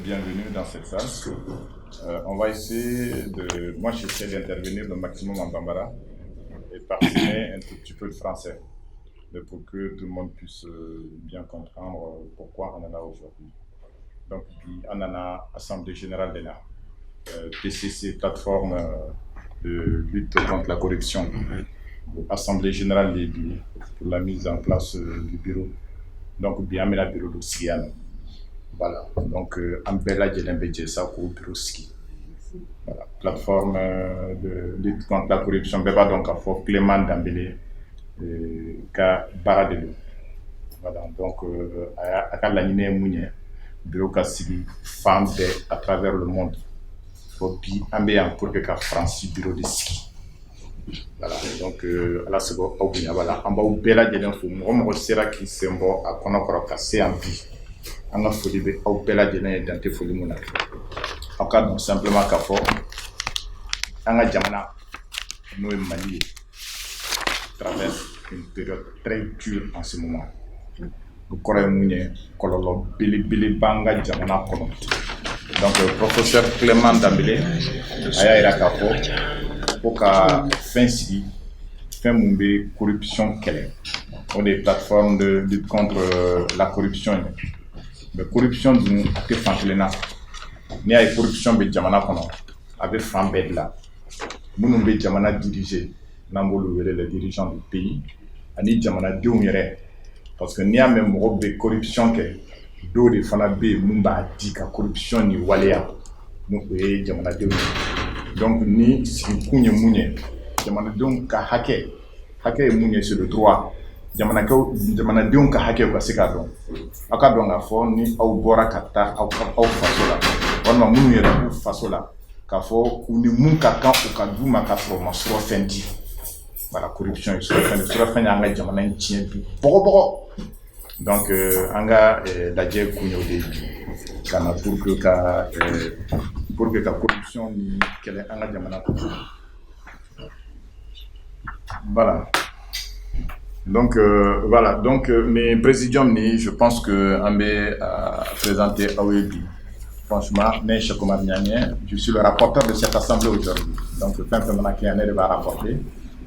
bienvenue dans cette salle. On va essayer de... Moi, j'essaie d'intervenir le maximum en bambara et parsemer un tout petit peu le français, pour que tout le monde puisse bien comprendre pourquoi on en a aujourd'hui. Donc, on en a Assemblée Générale d'ENA, PCC, plateforme de lutte contre la corruption, Assemblée Générale d'EBI pour la mise en place du bureau. Donc, bien, mais la bureau de Siano. Voilà, donc Ambella Djelembeje Sako bureau ski. Voilà, plateforme de lutte contre la corruption. Beba donc à fort Clément Dambélé, ka Baradelo. Voilà, donc à l'année Mounier, bureau Kassigi, femmes à travers le monde. Pour bi Ambéan pour que France bureau de ski. Voilà, donc à la seconde, voilà, en bas où Bella Djelembeje, on sera qui s'est bon à Konokoro cassé en vie. Anga foli be aw bɛɛ lajɛlen ye dante foli mun na aw ka dɔn simplement k'a fɔ an ka jamana n'o ye Mali ye traverse une période très dure en ce moment o kɔrɔ ye mun ye kɔlɔlɔ belebele b'an ka jamana kɔnɔ donc professeur Clément Dambélé a y'a yira k'a fɔ ko ka fɛn sigi fɛn mun bɛ corruption kɛlɛ o de ye plateforme de lutte contre la corruption ye. Mais corruption dun a tɛ fan kelen na n'i y'a ye corruption bɛ jamana kɔnɔ a bɛ fan bɛɛ de la minnu bɛ jamana diriger n'an b'olu wele les dirigeants du pays ani jamanadenw yɛrɛ parce que n'i y'a mɛn mɔgɔ bɛ corruption kɛ dɔw de fana bɛ yen mun b'a di ka corruption ni waleya ni o ye jamanadenw ye donc ni sigikun ye mun ye jamanadenw ka hakɛ ye mun ye c'est le droit. Jamanadenw ka hakɛ ka se k'a dɔn aw ka dɔn k'a fɔ ni aw bɔra ka taa aw faso la walima minnu yɛrɛ b'u faso la k'a fɔ u ni mun ka kan u ka d'u ma k'a sɔrɔ u ma surafɛn di voilà corruption ye surafɛn y'an ka jamana in tiɲɛ bi bɔgɔbɔgɔ donc an ka lajɛ kun y'o de ye ka na pour que ka corruption ni kɛlɛ an ka jamana kɔnɔ voilà. Donc voilà, donc mes présidium ni je pense que Ambé a présenté Awebi. Franchement, je suis le rapporteur de cette assemblée aujourd'hui. Donc le temps qui en est va rapporter.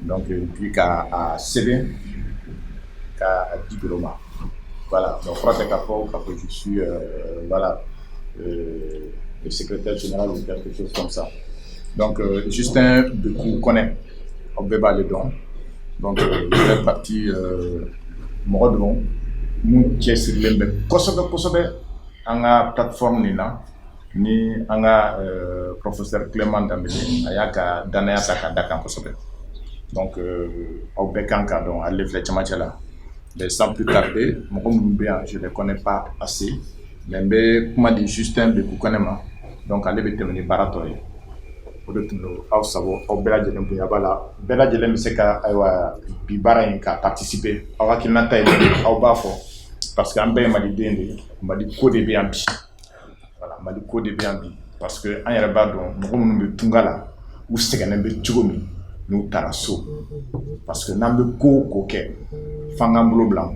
Donc puis qu'à CV, qu'à diplôme. Voilà, donc je suis voilà le secrétaire général ou quelque chose comme ça. Donc Justin Bekou connaît Obeba Ledon. Donc je fais partie mɔgɔ dɔrɔn mun cɛsirilen bɛ kosɛbɛ an ka plateforme nin na ni an ka professeur Clément Dambélé a y'a ka danaya ta ka da kan kosɛbɛ donc aw bɛɛ kan k'a dɔn ale filɛ cɛmancɛ la mais sans plus tarder mɔgɔ minnu bɛ yan je les connais pas assez mais n bɛ kuma di Justin Bekou kɔnɛ ma donc ale bɛ tɛmɛ ni baara tɔ ye. O de tun don aw sago aw bɛɛ lajɛlen bonya b'a la bɛɛ lajɛlen bɛ se ka ayiwa bi baara in ka participer aw hakilinata ye aw b'a fɔ parce que an bɛɛ ye maliden de ye Mali ko de bɛ yan bi voilà Mali ko de bɛ yan bi parce que an yɛrɛ b'a dɔn mɔgɔ minnu bɛ tunga la u sɛgɛnnen bɛ cogo min n'u taara so parce que n'an bɛ ko o ko kɛ f'an k'an bolo bila an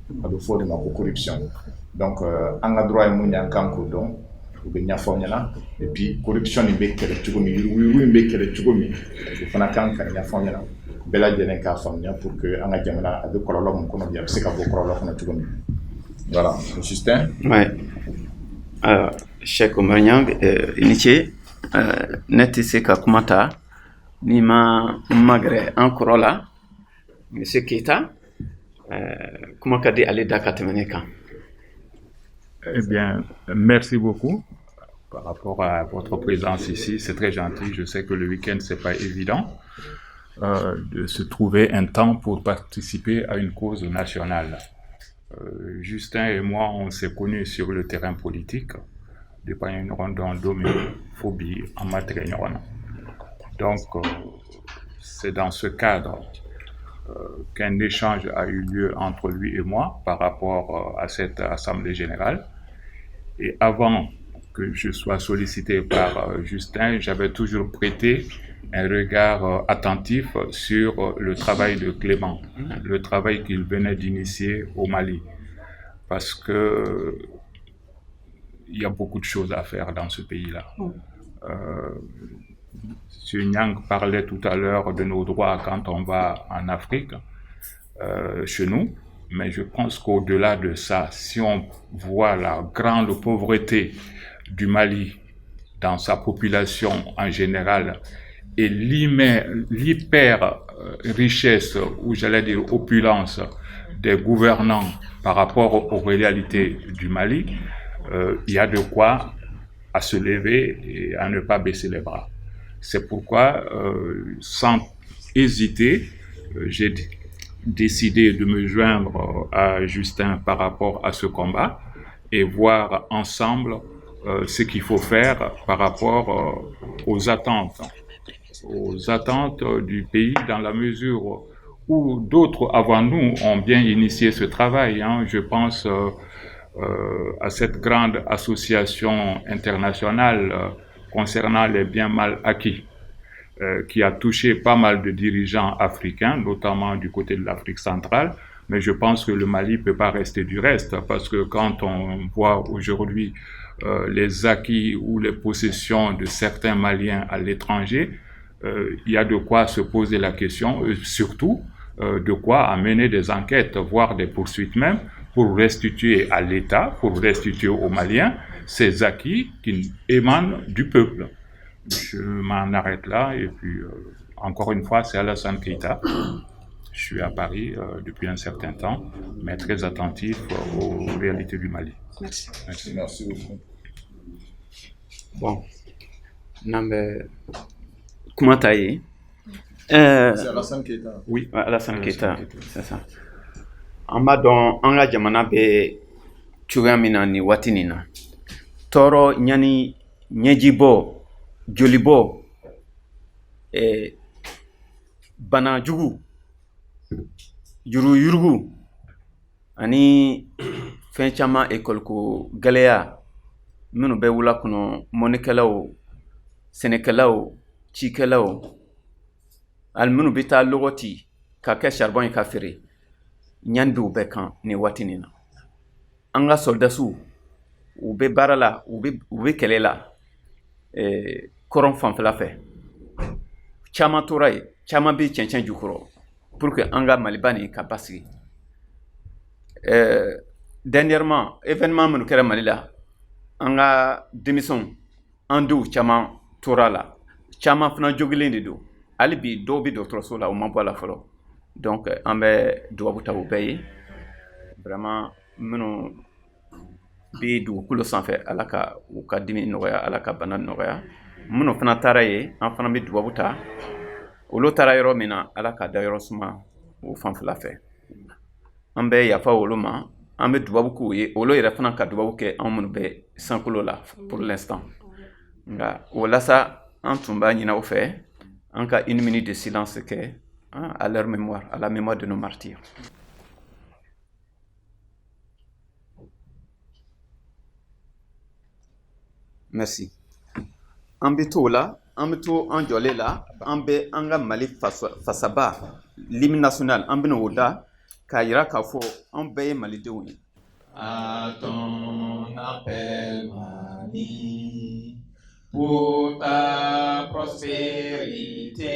kun a bɛ fɔ o de ma ko corruption donc an ka droit ye mun ye an kan k'o dɔn. U bɛ ɲɛfɔ ɲɛna et puis corruption nin bɛ kɛlɛ cogo min yurugu in bɛ kɛlɛ cogo min o fana kan ka ɲɛfɔ ɲɛna bɛɛ lajɛlen k'a faamuya pour que an ka jamana a bɛ kɔlɔlɔ min kɔnɔ bi a bɛ se ka bɔ kɔlɔlɔ kɔnɔ cogo min voilà Justin. Ouais. Cheikh Oumar Niang i ni ce ne tɛ se ka kuma ta ni ma magɛrɛ an kɔrɔ la monsieur Keita kuma ka di ale da ka tɛmɛ ne kan. Eh bien, merci beaucoup par rapport à votre présence ici. C'est très gentil. Je sais que le week-end, c'est pas évident de se trouver un temps pour participer à une cause nationale. Justin et moi, on s'est connus sur le terrain politique depuis une rondon phobie en matière. Donc, c'est dans ce cadre qu'un échange a eu lieu entre lui et moi par rapport à cette assemblée générale. Et avant que je sois sollicité par Justin, j'avais toujours prêté un regard attentif sur le travail de Clément, le travail qu'il venait d'initier au Mali. Parce que il y a beaucoup de choses à faire dans ce pays-là. M. Nyang parlait tout à l'heure de nos droits quand on va en Afrique, chez nous, mais je pense qu'au-delà de ça, si on voit la grande pauvreté du Mali dans sa population en général et l'hyper richesse, ou j'allais dire opulence, des gouvernants par rapport aux réalités du Mali, il y a de quoi à se lever et à ne pas baisser les bras. C'est pourquoi, sans hésiter, j'ai décidé de me joindre à Justin par rapport à ce combat et voir ensemble ce qu'il faut faire par rapport aux attentes du pays, dans la mesure où d'autres avant nous ont bien initié ce travail. Je pense à cette grande association internationale concernant les biens mal acquis, qui a touché pas mal de dirigeants africains, notamment du côté de l'Afrique centrale, mais je pense que le Mali ne peut pas rester du reste, parce que quand on voit aujourd'hui les acquis ou les possessions de certains Maliens à l'étranger, il y a de quoi se poser la question, surtout de quoi amener des enquêtes, voire des poursuites même, pour restituer à l'État, pour restituer aux Maliens ces acquis qui émanent du peuple. Je m'en arrête là, et puis encore une fois, c'est Alassane Keita. Je suis à Paris depuis un certain temps, mais très attentif aux réalités du Mali. Merci. Merci beaucoup. Bon, Nambe Kumataye. C'est Alassane Keita. Oui, Alassane Keita, c'est ça. An b'a dɔn an ka jamana bɛ cogoya min na ni waati nin na, tɔɔrɔ ɲani ɲɛjibɔ, jolibɔ, bana jugu, yuruyurugu ani fɛn caman école-ko gɛlɛya minnu bɛ wula kɔnɔ, mɔnikɛlaw, sɛnɛkɛlaw, cikɛlaw, hali minnu bɛ taa lɔgɔti ka kɛ charbon ye ka feere, ɲani bɛ u bɛɛ kan ni waati nin na. An ka soldasiw, u bɛ baara la, u bɛ kɛlɛ la kɔrɔn fanfɛla fɛ. Caman tora yen, caman bɛ cɛncɛn jukɔrɔ pour que an ka Maliba nin ka basigi. Dernièrement, événement minnu kɛra Mali la, an ka denmisɛnw, an denw caman tora la, caman fana jogilen de don. Hali bi dɔw bɛ dɔgɔtɔrɔso la, u ma bɔ a la fɔlɔ. Donc an bɛ dugawu ta u bɛɛ ye. Vraiment minnu bɛ dugukolo sanfɛ, Ala ka u ka dimi nɔgɔya, Ala ka bana nɔgɔya. Minnu fana taara yen, an fana bɛ dugawu ta. Olu taara yɔrɔ min na, Ala ka da yɔrɔ suma o fanfɛla fɛ. An bɛ yafa olu ma, an bɛ dugawu k'u ye, olu yɛrɛ fana ka dugawu kɛ anw minnu bɛ sankolo la pour l'instant. Nka o la sa, an tun b'a ɲini aw fɛ, an ka une minute de silence kɛ à leur mémoire, à la mémoire de nos martyrs. Merci. An bɛ to la, an bɛ to an jɔlen la, an bɛ an ka Mali fasaba, l'hymne national, an bɛ n'o da k'a jira k'a fɔ an bɛɛ ye Malidenw ye. À ton appel, Mali, pour ta prospérité,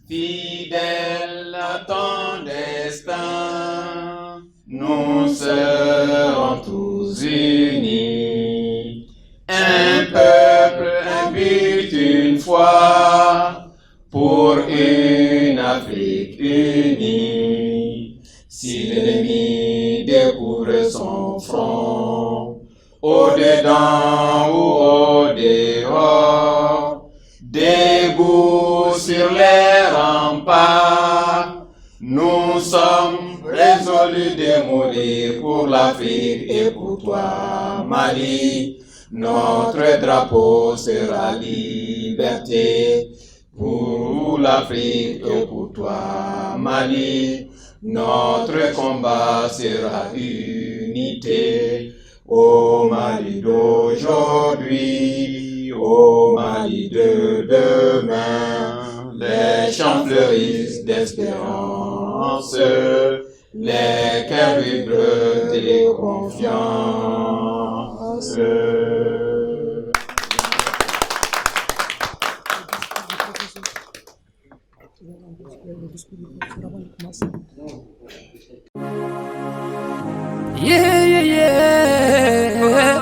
fidèle à ton destin, nous serons tous unis. Un peuple, un but, une foi, pour une Afrique unie. Si l'ennemi découvre son front, au-dedans ou au-dehors, debout sur les remparts, nous sommes résolus de mourir pour l'Afrique et pour toi, Mali. Notre drapeau sera liberté pour l'Afrique et pour toi, Mali. Notre combat sera unité. Au Mali d'aujourd'hui, au Mali de demain, les champs fleurissent d'espérance, les cœurs vibrent de confiance.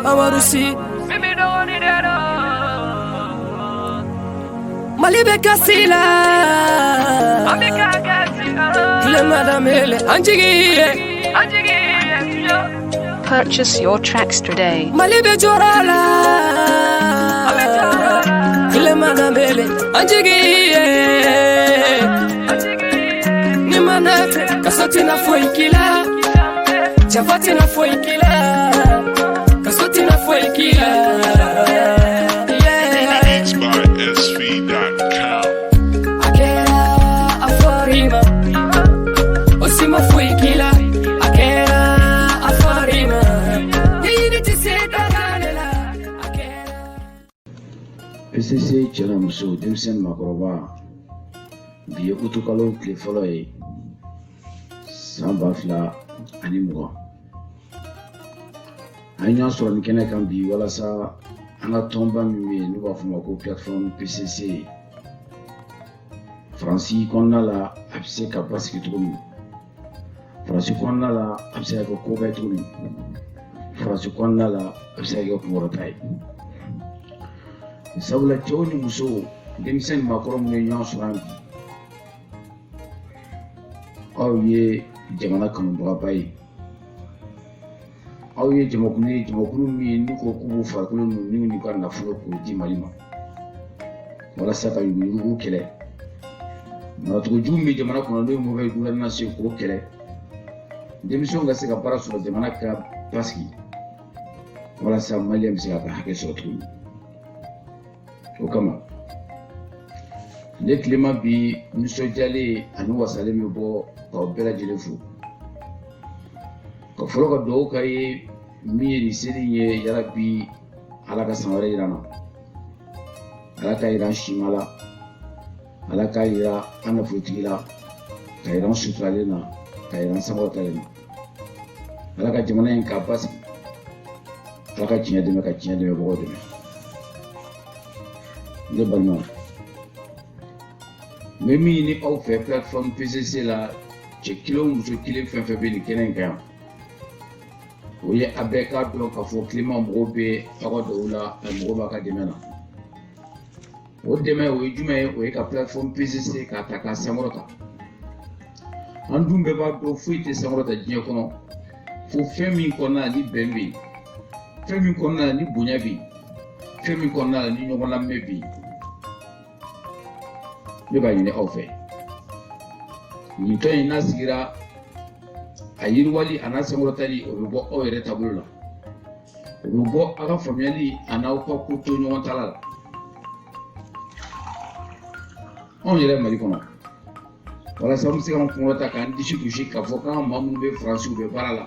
Amarusi Malibe Kasila Purchase your tracks today. Malibe Jorala Kilemadamele Anjigi Nimanate Kasotina Foikila Jafatina Foikila Kasotina Foikila PCC cɛla muso denmisɛnnin makɔrɔba bi ye utukalo tile fɔlɔ ye san 2020 an y'a sɔrɔ nin kɛnɛ kan bi walasa an ka tɔnba min bɛ yen n'u b'a fɔ ma ko plateforme PCC Faransi kɔnɔna la a bɛ se ka basigi cogo min Faransi kɔnɔna la a bɛ se ka kɛ ko bɛɛ cogo min Faransi kɔnɔna la a bɛ se ka kɛ kunkɔrɔta ye sabula cɛw ni musow denmisɛn ni maakɔrɔ minnu ye ɲɔgɔn sɔrɔ an bi aw ye jamana kanubagaba ye aw ye jamakulu min n'u ko k'u b'u farikolo n'u n'u ka nafolo k'o di Mali ma walasa ka yuguyugu kɛlɛ maratogojugu min bɛ jamana kɔnɔ n'o ye mauvaise gouvernance ye k'o kɛlɛ denmisɛnw ka se ka baara sɔrɔ jamana ka basigi walasa Maliyɛn bɛ se ka hakɛ sɔrɔ tuguni o kama ne tilema bi nisɔndiyalen ani wasalen bɛ bɔ k'aw bɛɛ lajɛlen fo ka fɔlɔ ka dugawu k'a ye min ye nin seli ye yarabi Ala ka san wɛrɛ jira an na Ala ka jira an sima la Ala ka jira an nafolotigi la ka jira an suturalen na ka jira an sankɔrɔtalen na Ala ka jamana in k'a basigi Ala ka tiɲɛ dɛmɛ ka tiɲɛ dɛmɛbagaw dɛmɛ ne balima n bɛ min ɲini aw fɛ plateforme PCC la cɛ kelen o muso kelen fɛn fɛn bɛ nin kɛnɛ in kan yan o ye a bɛɛ k'a dɔn k'a fɔ tilema mɔgɔw bɛ aw ka dugawu la a mɔgɔw b'a ka dɛmɛ na o dɛmɛ o ye jumɛn ye o ye ka plateforme PCC k'a ta k'a sankɔrɔta an dun bɛɛ b'a dɔn foyi tɛ sankɔrɔta diɲɛ kɔnɔ fo fɛn min kɔnɔna la ni bɛn bɛ yen fɛn min kɔnɔna la ni bonya bɛ yen fɛn min kɔnɔna la ni ɲɔgɔn lamɛn bɛ yen ne b'a ɲini aw fɛ nin tɔn in n'a sigira a yiriwali a n'a sankɔrɔtali o bɛ bɔ aw yɛrɛ taabolo la o bɛ bɔ aw ka faamuyali a n'aw ka ko to ɲɔgɔn tala la anw yɛrɛ Mali kɔnɔ walasa an bɛ se k'an kunkɔrɔta k'an disi gosi k'a fɔ k'an ka maa minnu bɛ Faransi u bɛ baara la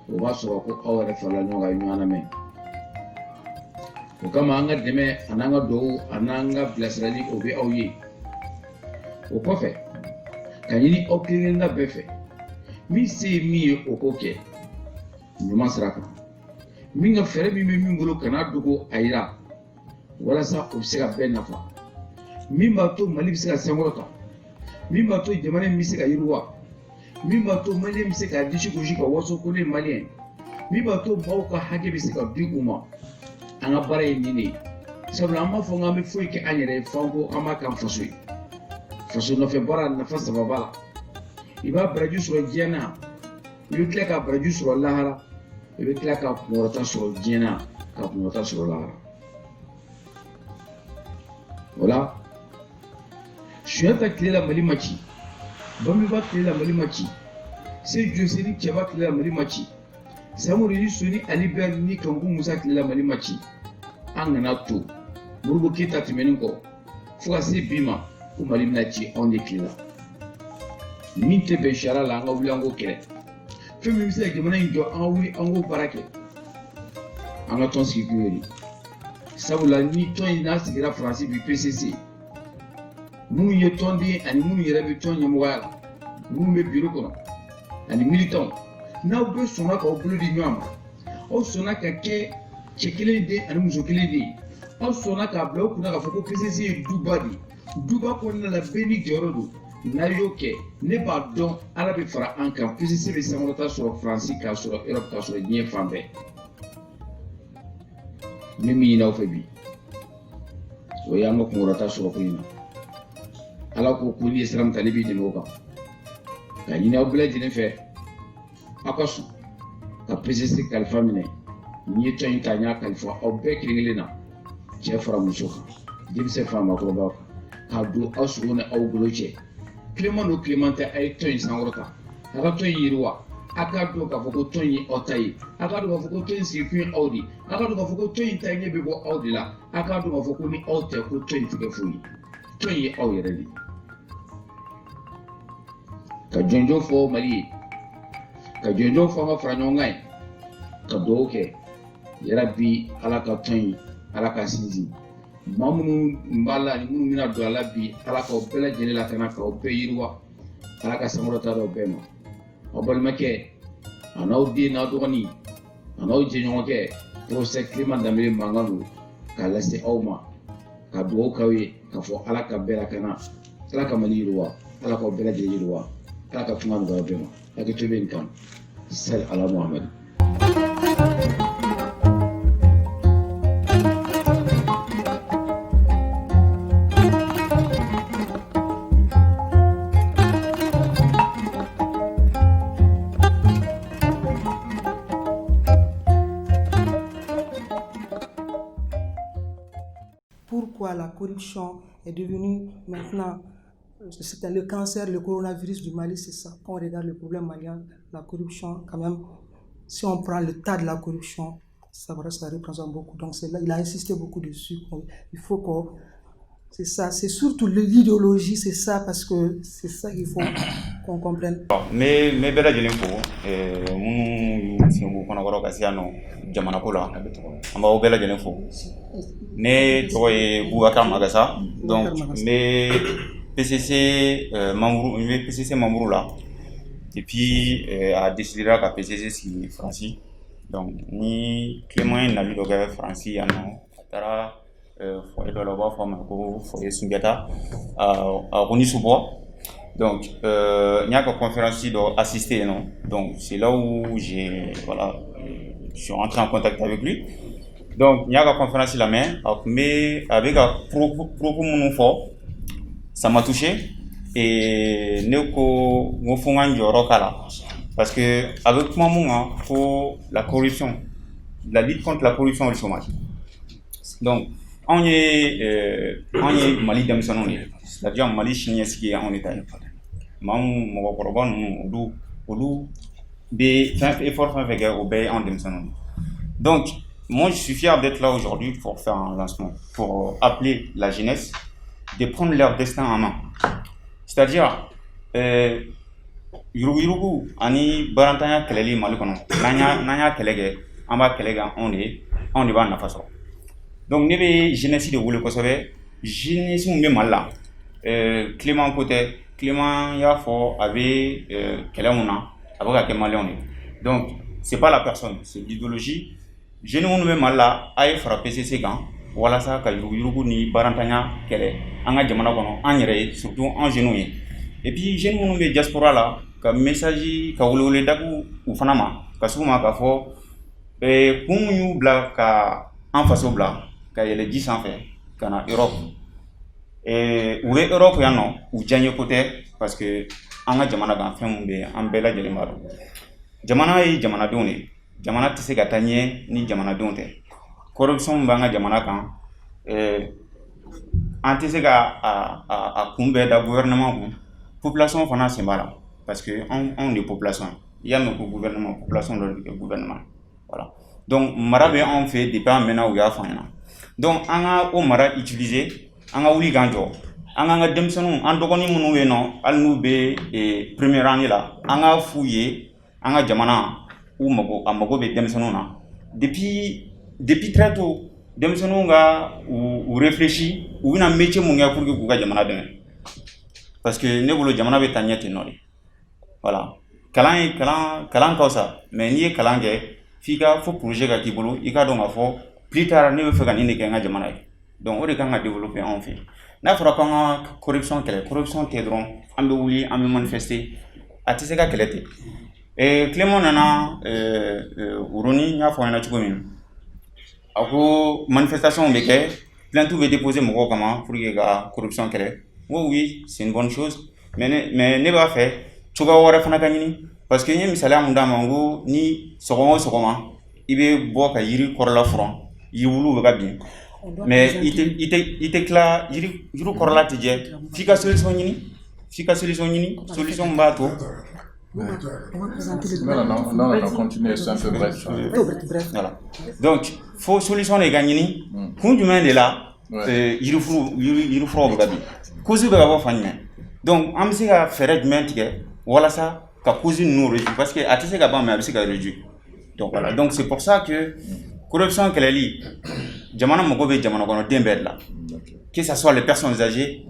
o b'a sɔrɔ ko aw yɛrɛ farala ɲɔgɔn kan ɲɔgɔn lamɛn o kama an ka dɛmɛ a n'an ka dugawu a n'an ka bilasirali o bɛ aw ye o kɔfɛ ka ɲini aw kelenkelenna bɛɛ fɛ min se ye min ye o k'o kɛ ɲuman sira kan min ka fɛɛrɛ min bɛ min bolo kana dogo a yira walasa o bɛ se ka bɛɛ nafa min b'a to Mali bɛ se ka sankɔrɔta min b'a to jamana in bɛ se ka yiriwa min b'a to Maliyɛn bɛ se ka disi gosi ka waso ko ne ye Maliyɛn min b'a to maaw ka hakɛ bɛ se ka di u ma an ka baara ye nin de ye sabula an b'a fɔ k'an bɛ foyi kɛ an yɛrɛ ye f'an ko an b'a k'an faso ye faso nɔfɛ baara nafa saba b'a la i b'a baraju sɔrɔ diɲɛ na i bɛ tila ka baraju sɔrɔ lahara i bɛ tila ka kunkɔrɔta sɔrɔ diɲɛ na ka kunkɔrɔta sɔrɔ lahara o la Sunjata tile la Mali ma ci Bamiba tile la Mali ma ci Seydou Joseph Cɛba tile la Mali ma ci Samori ni Soni Ali Ber ni Kanku Musa tile la Mali ma ci an kana to Modibo Keyita tɛmɛnen kɔ fo ka se bi ma ko Mali bɛna ci anw de tile la min tɛ bɛn sariya la an ka wuli an k'o kɛlɛ fɛn min bɛ se ka jamana in jɔ an ka wuli an k'o baara kɛ an ka tɔn sigi kun ye sabula ni tɔn in n'a sigira Faransi bi PCC minnu ye tɔnden ani minnu yɛrɛ bɛ tɔn ɲɛmɔgɔya la minnu bɛ biro kɔnɔ ani militants n'aw bɛɛ sɔnna k'aw bolo di ɲɔgɔn ma aw sɔnna ka kɛ cɛ kelen den ani muso kelen den aw sɔnna k'a bila aw kunna k'a fɔ ko PCC ye duba de ye duba kɔnɔna la bɛɛ ni jɔyɔrɔ don n'a y'o kɛ ne b'a dɔn ala bɛ fara an kan PCC bɛ sankɔrɔta sɔrɔ Faransi k'a sɔrɔ Europe k'a sɔrɔ diɲɛ fan bɛɛ n bɛ min ɲini aw fɛ bi o y'an ka kunkɔrɔta sɔrɔ ko in na ala ko ko n'i ye sira min ta ne b'i dɛmɛ o kan ka ɲini aw bɛɛ lajɛlen fɛ aw ka sɔn ka PCC kalifa minɛ n'i ye tɔn in ta n y'a kalifa aw bɛɛ kelen-kelen na cɛ fara muso kan denmisɛn fara maakɔrɔbaw kan k'a don aw sogo ni aw bolo cɛ Clément do Clément tɛ a ye tɔn in sankɔrɔta a ka tɔn in yiriwa a k'a dɔn k'a fɔ ko tɔn in ye aw ta ye a k'a dɔn k'a fɔ ko tɔn in sigikun ye aw de ye a k'a dɔn k'a fɔ ko tɔn in ta ɲɛ bɛ bɔ aw de la a k'a dɔn k'a fɔ ko ni aw tɛ ko tɔn in tɛ kɛ foyi ye tɔn in ye aw yɛrɛ de ye ka jɔnjɔn fɔ Mali ye ka jɔnjɔn fɔ an ka fara ɲɔgɔn kan ye ka dugawu kɛ yarabi ala ka tɔn in ala ka sinsin maa minnu b'a la ani minnu bɛna don a la bi ala k'aw bɛɛ lajɛlen lakana k'aw bɛɛ yiriwa ala ka sankɔrɔta d'aw bɛɛ ma aw balimakɛ a n'aw den n'aw dɔgɔnin a n'aw jɛɲɔgɔnkɛ professeur Clément Danbele mankan don k'a lase aw ma ka dugawu k'aw ye k'a fɔ ala ka bɛɛ lakana ala ka Mali yiriwa ala k'aw bɛɛ lajɛlen yiriwa ala ka kuma nɔgɔya bɛɛ ma hakili to bɛ nin kan sali ala Muhamadu. Pourquoi la corruption est devenue maintenant c'était le cancer, le coronavirus du Mali, c'est ça. Quand on regarde le problème malien, la corruption, quand même, si on prend le tas de la corruption, ça représente beaucoup. Donc c'est là, il a insisté beaucoup dessus. Il faut qu'on... C'est ça, c'est surtout l'idéologie, c'est ça, parce que c'est ça qu'il faut qu'on comprenne. Mais bɛɛ lajɛlen fo minnu y'u senbɔ kɔnɔkɔrɔ ka se yan nɔ jamana ko la an b'aw bɛɛ lajɛlen fo ne tɔgɔ ye Boubacar Magassa donc n bɛ PCC membre la et puis a décidé ka PCC sigi Faransi donc ni Clément ye nali dɔ kɛ Faransi yan nɔ a taara foyer dɔ la u b'a fɔ a ma ko foyer Sunjata à Roni-sous-Bois. Donc, il y a une conférence assistée, non? Donc, c'est là où je suis rentré en contact avec lui. Donc, il y a une conférence la main, mais avec un propos mon fort, ça m'a touché. Et nous faisons un parce que avec moi, pour la corruption, la lutte contre la corruption et le chômage. Donc, on est Mali d'Amazon, c'est-à-dire Mali chinois qui est en état. Donc, moi je suis fier d'être là aujourd'hui pour faire un lancement, pour appeler la jeunesse de prendre leur destin en main. C'est-à-dire, Yurugu, Ani Barantanya Keleli Malikono, Nanya Kelege, Amba Kelega, on est dans la façon. Donc, nous avons jeunesse de Woule Kosovo, jeunesse de Mala, Clément Côté. Clément Yafo avait Kelamuna, avec un Malien. Donc, ce n'est pas la personne, c'est l'idéologie. Je ne me mal là, à frapper ces gants, voilà ça, Kayurugu ni Barantanya, Kele, Anga Jamanagono, Angre, surtout en genou. Et puis, je ne me diaspora là, comme message, Kaoulé Daku ou Fanama, Kasuma Kafo, et pour nous, Bla, en face au Bla, car il est 10 ans fait, qu'en Europe. Et où est Europe non ou Django côté parce que en a jamana gan fɛn be an bɛɛ lajɛlen b'a dɔn jamana ye jamanadenw de jamana tɛ se ka taa ɲɛ ni jamanadenw tɛ corruption b'an ka jamana kan an tɛ se ka a kunbɛn da gouvernement kun population fana sen b'a la parce que on est population il y a notre gouvernement population de gouvernement voilà donc mara bɛ anw fɛ depuis an mɛnna u y'a fɔ an ɲɛna donc an ka o mara utiliser an ka wuli k'an jɔ an k'an ka denmisɛnninw an dɔgɔnin minnu bɛ yen nɔ hali n'u bɛ première année la an ka f'u ye an ka jamana a mago bɛ denmisɛnninw na depuis très tôt denmisɛnninw ka u réfléchir u bɛna métier mun kɛ pour que k'u ka jamana dɛmɛ parce que ne bolo jamana bɛ taa ɲɛ ten nɔ de voilà kalan ka fisa mais n'i ye kalan kɛ fika faut projet ka kibolo i ka don ka fo plus tard ne be fe ka ni ne ke nga jamana ye donc o de kan ka développer en fait n'a fɔra ko an ka corruption tɛ dɔrɔn an bɛ wuli an bɛ manifester a tɛ se ka kɛlɛ ten Clément nana Uruni n y'a fɔ an ɲɛna cogo min a ko manifestation bɛ kɛ plainte bɛ déposer mɔgɔw kama pour que ka corruption kɛlɛ n ko oui c'est une bonne chose mais ne b'a fɛ cogoya wɛrɛ fana ka ɲini parce que n ye misaliya mun d'a ma n ko ni sɔgɔma o sɔgɔma i bɛ bɔ ka yiri kɔrɔla furan yiriwuluw bɛ ka bin mais il te tila yiri kɔrɔla tɛ jɛ f'i ka solution ɲini solution min b'a to Non, continuez, c'est un peu bref. Voilà. Donc, faut solution de gagner. Kun jumɛn de la yirifuraw bɛ ka bin cause bɛ ka bɔ fan jumɛn donc an bɛ se ka fɛɛrɛ jumɛn tigɛ walasa ka cause ninnu réduire parce que a tɛ se ka ban mais a bɛ se ka réduire donc voilà donc c'est pour ça que corruption kɛlɛli jamana mago bɛ jamana kɔnɔden bɛɛ de la que ça soit les personnes âgées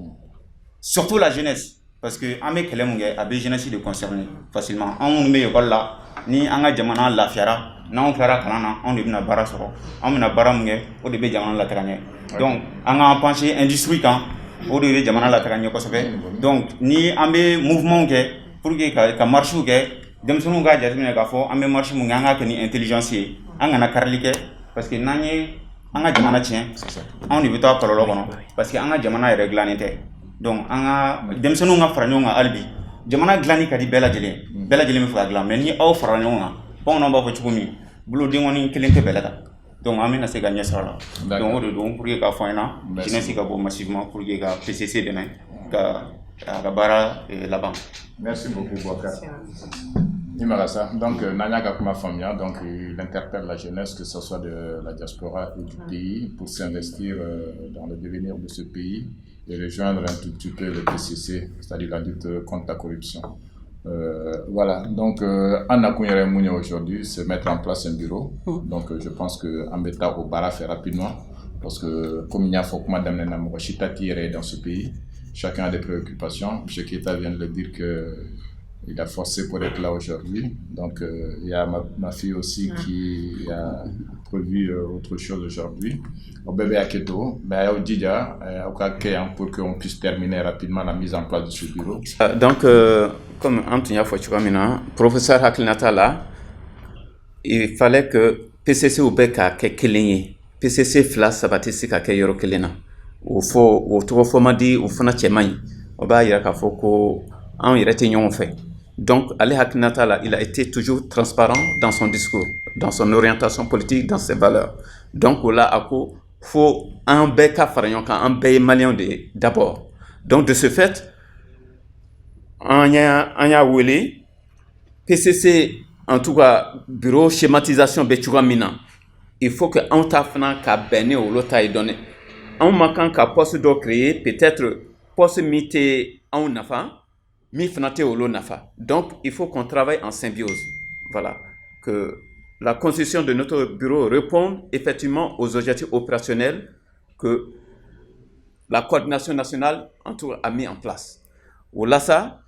surtout la jeunesse parce que an bɛ kɛlɛ mun kɛ a bɛ jeunesse de concerner facilement an minnu bɛ école la ni an ka jamana lafiyara n'anw kilara kalan na anw de bɛna baara sɔrɔ an bɛna baara mun kɛ o de bɛ jamana lataga ɲɛ donc an k'an pencher industrie kan o de bɛ jamana lataga ɲɛ kosɛbɛ donc ni an bɛ mouvement kɛ pour que ka marche kɛ denmisɛnninw k'a jateminɛ k'a fɔ an bɛ marche mun kɛ an k'a kɛ ni intelligence ye an kana karili kɛ parce que n'an ye an ka jamana tiɲɛ anw de bɛ to a kɔlɔlɔ kɔnɔ parce que an ka jamana yɛrɛ dilannen tɛ donc an ka denmisɛnninw ka fara ɲɔgɔn kan hali bi jamana dilanni ka di bɛɛ lajɛlen bɛ fɛ ka dilan mais ni aw fara ɲɔgɔn kan bamananw b'a fɔ cogo min boloden kɔni kelen tɛ bɛlɛ ta donc an bɛna se ka ɲɛ sɔrɔ la donc o de don pour que k'a fɔ an ɲɛna jeunesse ka bɔ massivement pour que ka PCC dɛmɛ ka a ka baara laban. Merci beaucoup Boubacar. Imarasa, donc Nanya Kakuma Famia, donc il interpelle la jeunesse, que ce soit de la diaspora et du pays, pour s'investir dans le devenir de ce pays et rejoindre un tout petit peu le PCC, c'est-à-dire la lutte contre la corruption. Voilà, donc Anna Kounyere Mounia aujourd'hui, c'est mettre en place un bureau. Donc je pense que Ambeta Obara fait rapidement, parce que comme il y a Fokuma Damnena Mourachita tiré dans ce pays, chacun a des préoccupations. M. Keita vient de le dire qu'il a forcé pour être là aujourd'hui. Donc il y a ma fille aussi qui a prévu autre chose aujourd'hui. Au bébé Aketo, au Didja, pour qu'on puisse terminer rapidement la mise en place de ce bureau. Donc, comme Antonia Fochukamina, professeur Haklinatala, il fallait que PCC ou Beka Kekelinye, PCC Flas Sabatisi Kakeyoro Kelena, ou faux, ou trop formadi, ou fona chemai, ou ba yaka foko, en irétignon fait. Donc, Ali Haklinatala, il a été toujours transparent dans son discours, dans son orientation politique, dans ses valeurs. Donc, là, Ako, faut un beka farayon un bé malien d'abord. Donc, de ce fait, on y a wele PCC en tout cas bureau schématisation bechuga mina. Il faut que on tafna ka bene ou l'autre aille donné. On manquant ka poste d'eau créé peut-être poste mité en nafa, mi fnate ou l'eau nafa. Donc, il faut qu'on travaille en symbiose. Voilà que la constitution de notre bureau répond effectivement aux objectifs opérationnels que la coordination nationale en tout a mis en place. Au LASA,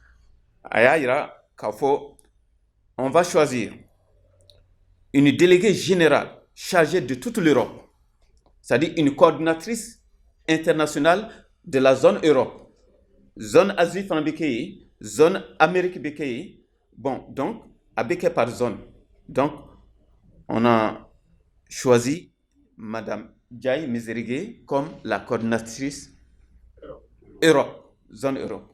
on va choisir une déléguée générale chargée de toute l'Europe, c'est-à-dire une coordinatrice internationale de la zone Europe, zone Asie Fanbekei, zone Amérique Bekei. Bon, donc, à Bekei par zone. Donc, on a choisi Madame Diaye Mizerigé comme la coordinatrice Europe, zone Europe.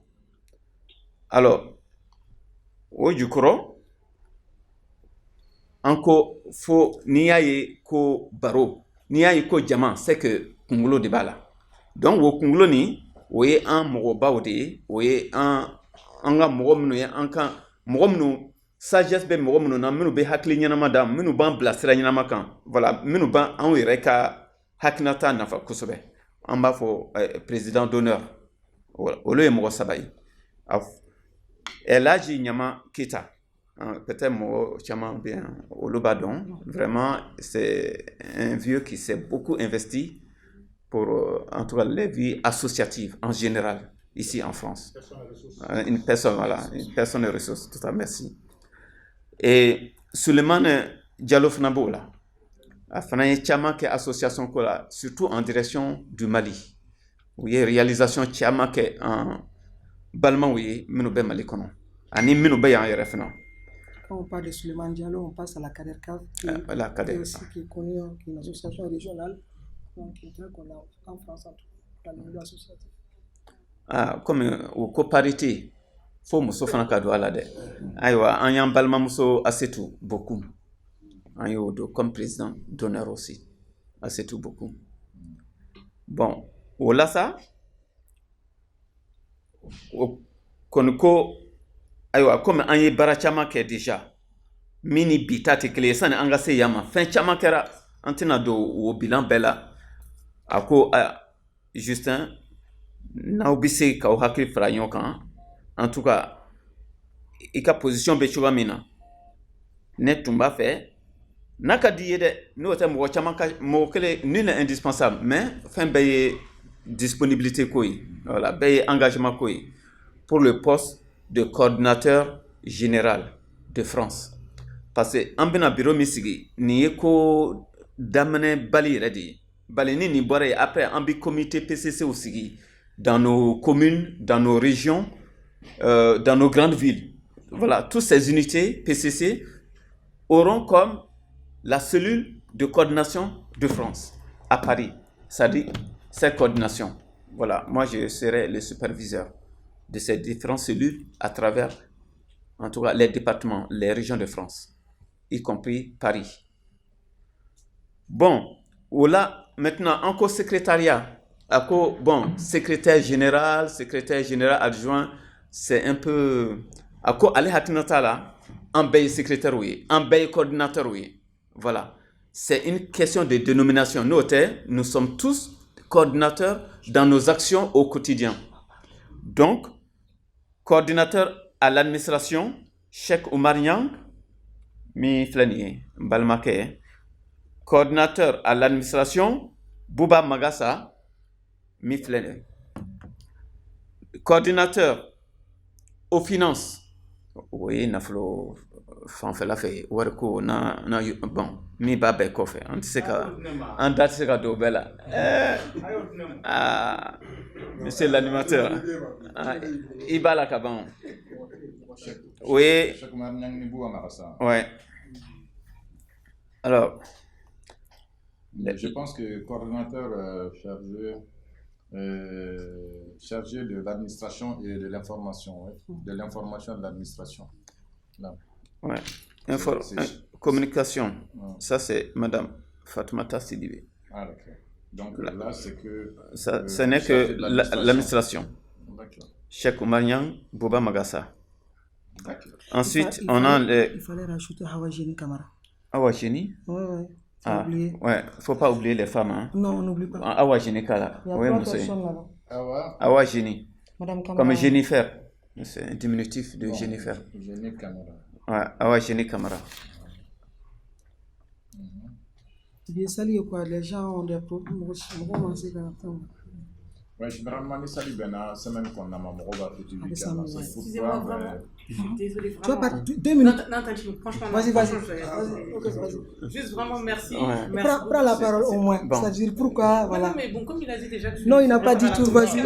Alors, au Yukuro, encore faut niaye ko baro, niaye ko diamant, c'est que Kungulo de bala. Donc, au Kungulo ni, oye un moroba ode, oye un moromno, un kan moromno. Sagesse be mɔgɔ minnu na minnu bɛ hakili ɲɛnama da minnu b'an bilasira ɲɛnama kan voilà minnu b'an anw yɛrɛ ka hakilinata nafa kosɛbɛ an b'a fɔ président d'honneur olu ye mɔgɔ saba ye Elhaji Ɲama Keita peut-être mɔgɔ caman bɛ yan olu b'a dɔn vraiment c'est un vieux qui s'est beaucoup investi pour en tout cas les vies associatives en général ici en France une personne voilà une personne de ressources tout à merci. Et Suleiman Diallo fana b'o la a fana ye caman kɛ association ko la surtout en direction du Mali u ye réalisation caman kɛ en balimaw ye minnu bɛ Mali kɔnɔ ani minnu bɛ yan yɛrɛ fana. Quand on parle de Suleiman Diallo, on passe à la CADERCAF, qui est connue, qui est une association régionale, qui est très connue en France, dans le milieu associatif. Comme o ko parité fo muso fana ka don a la dɛ ayiwa an y'an balimamuso Asetu Bokoum an y'o don comme président d'honneur aussi Asetu Bokoum. Bon o la sa o kɔni ko ayiwa comme an ye baara caman kɛ déjà min ni bi ta tɛ kelen ye sani an ka se yan ma fɛn caman kɛra an tɛna don o bilan bɛɛ la a ko Justin n'aw bɛ se k'aw hakili fara ɲɔgɔn kan en tout cas i ka position bɛ cogoya min na ne tun b'a fɛ n'a ka di i ye dɛ n'o tɛ mɔgɔ caman ka mɔgɔ kelen nul n'est indispensable mais fɛn bɛɛ ye disponibilité ko ye voilà bɛɛ ye engagement ko ye pour le poste de coordinateur général de France parce que an bɛna bureau min sigi nin ye ko daminɛ bali yɛrɛ de ye bali ni nin bɔra ye après an bɛ comité PCC au sigi dans nos communes, dans nos régions, dans nos grandes villes. Voilà, toutes ces unités PCC auront comme la cellule de coordination de France à Paris. C'est-à-dire cette coordination. Voilà, moi je serai le superviseur de ces différentes cellules à travers, en tout cas, les départements, les régions de France, y compris Paris. Bon, voilà, maintenant, encore secrétariat. Bon, secrétaire général adjoint, c'est un peu... Ali Hatinata là, un bel secrétaire, oui, un bel coordinateur, oui. Voilà. C'est une question de dénomination. Nous sommes tous coordinateurs dans nos actions au quotidien. Donc, coordinateur à l'administration, Cheikh Oumar Niang, mi flanier, Balmake. Coordinateur à l'administration, Bouba Magassa, Miflene. Coordinateur aux finances. Oui, naflo fanfela fait warko na bon mi ba be ko fait antiseka anda seka do bela monsieur l'animateur ibala kaban oui ouais alors je pense que coordinateur chargé de l'administration et de l'information, de l'information de l'administration. Ouais. Communication, ça c'est Madame Fatoumata Sidibé. Ah d'accord. Donc là c'est que... Ça, ce n'est que l'administration. D'accord. Cheikh Oumar Niang, Bouba Magassa. D'accord. Ensuite, on a les... Il fallait rajouter Hawajini Kamara. Hawajini? Ouais. Ouais, faut pas oublier les femmes. Hein. Non, on n'oublie pas. Awajini Kala. Il y a 3 personnes là-bas. Awajini. Madame Kamara. Comme Jennifer. C'est un diminutif de Jennifer. Jennifer Kamara. Ouais, Awajini Kamara. Bien sali quoi, les gens ont des problèmes. Ouais, généralement, les salles, la semaine qu'on a ma excusez-moi, vraiment. Désolé, vraiment. Tu vois, pas 2 minutes. Non, franchement. Vas-y. Juste vraiment, merci. Ouais. Prends la parole au moins. Bon. C'est-à-dire pourquoi, voilà. Non, mais bon, comme il a dit déjà que non, il n'a pas dit tout, vas-y.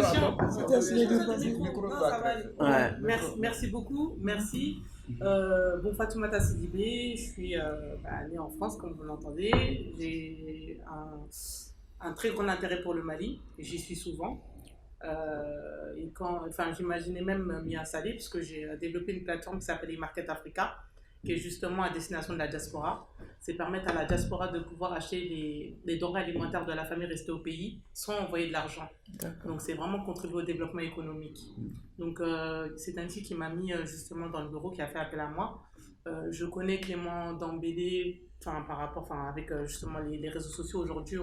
Ouais. Merci beaucoup, merci. Bon, Fatoumata Sidibé, je suis née en France, comme vous l'entendez. J'ai un très grand intérêt pour le Mali, j'y suis souvent. J'imaginais même m'y installer, puisque j'ai développé une plateforme qui s'appelle Market Africa, qui est justement à destination de la diaspora. C'est permettre à la diaspora de pouvoir acheter les denrées alimentaires de la famille restée au pays sans envoyer de l'argent. Donc c'est vraiment contribuer au développement économique. Donc c'est ainsi qui m'a mis justement dans le bureau, qui a fait appel à moi. Je connais Clément Dambélé, avec justement les réseaux sociaux aujourd'hui,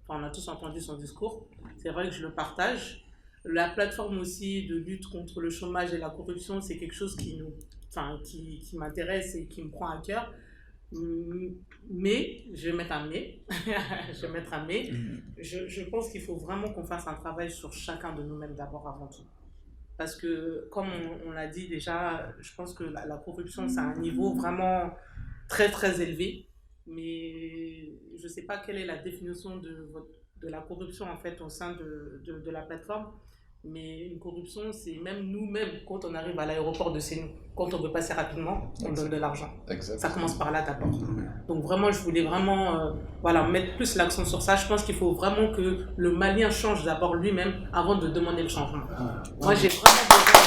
on a tous entendu son discours. C'est vrai que je le partage. La plateforme aussi de lutte contre le chômage et la corruption, c'est quelque chose qui m'intéresse et qui me prend à cœur. Mais, je vais mettre un mais, je pense qu'il faut vraiment qu'on fasse un travail sur chacun de nous-mêmes d'abord avant tout. Parce que, comme on l'a dit déjà, je pense que la corruption, c'est un niveau vraiment très très élevé. mais je ne sais pas quelle est la définition de la corruption en fait au sein de la plateforme. Mais une corruption, c'est même nous-mêmes, quand on arrive à l'aéroport de Sénou, quand on veut passer rapidement, on donne de l'argent. Ça commence par là d'abord. Donc vraiment, je voulais vraiment mettre plus l'accent sur ça. Je pense qu'il faut vraiment que le Malien change d'abord lui-même avant de demander le changement. Moi, j'ai vraiment besoin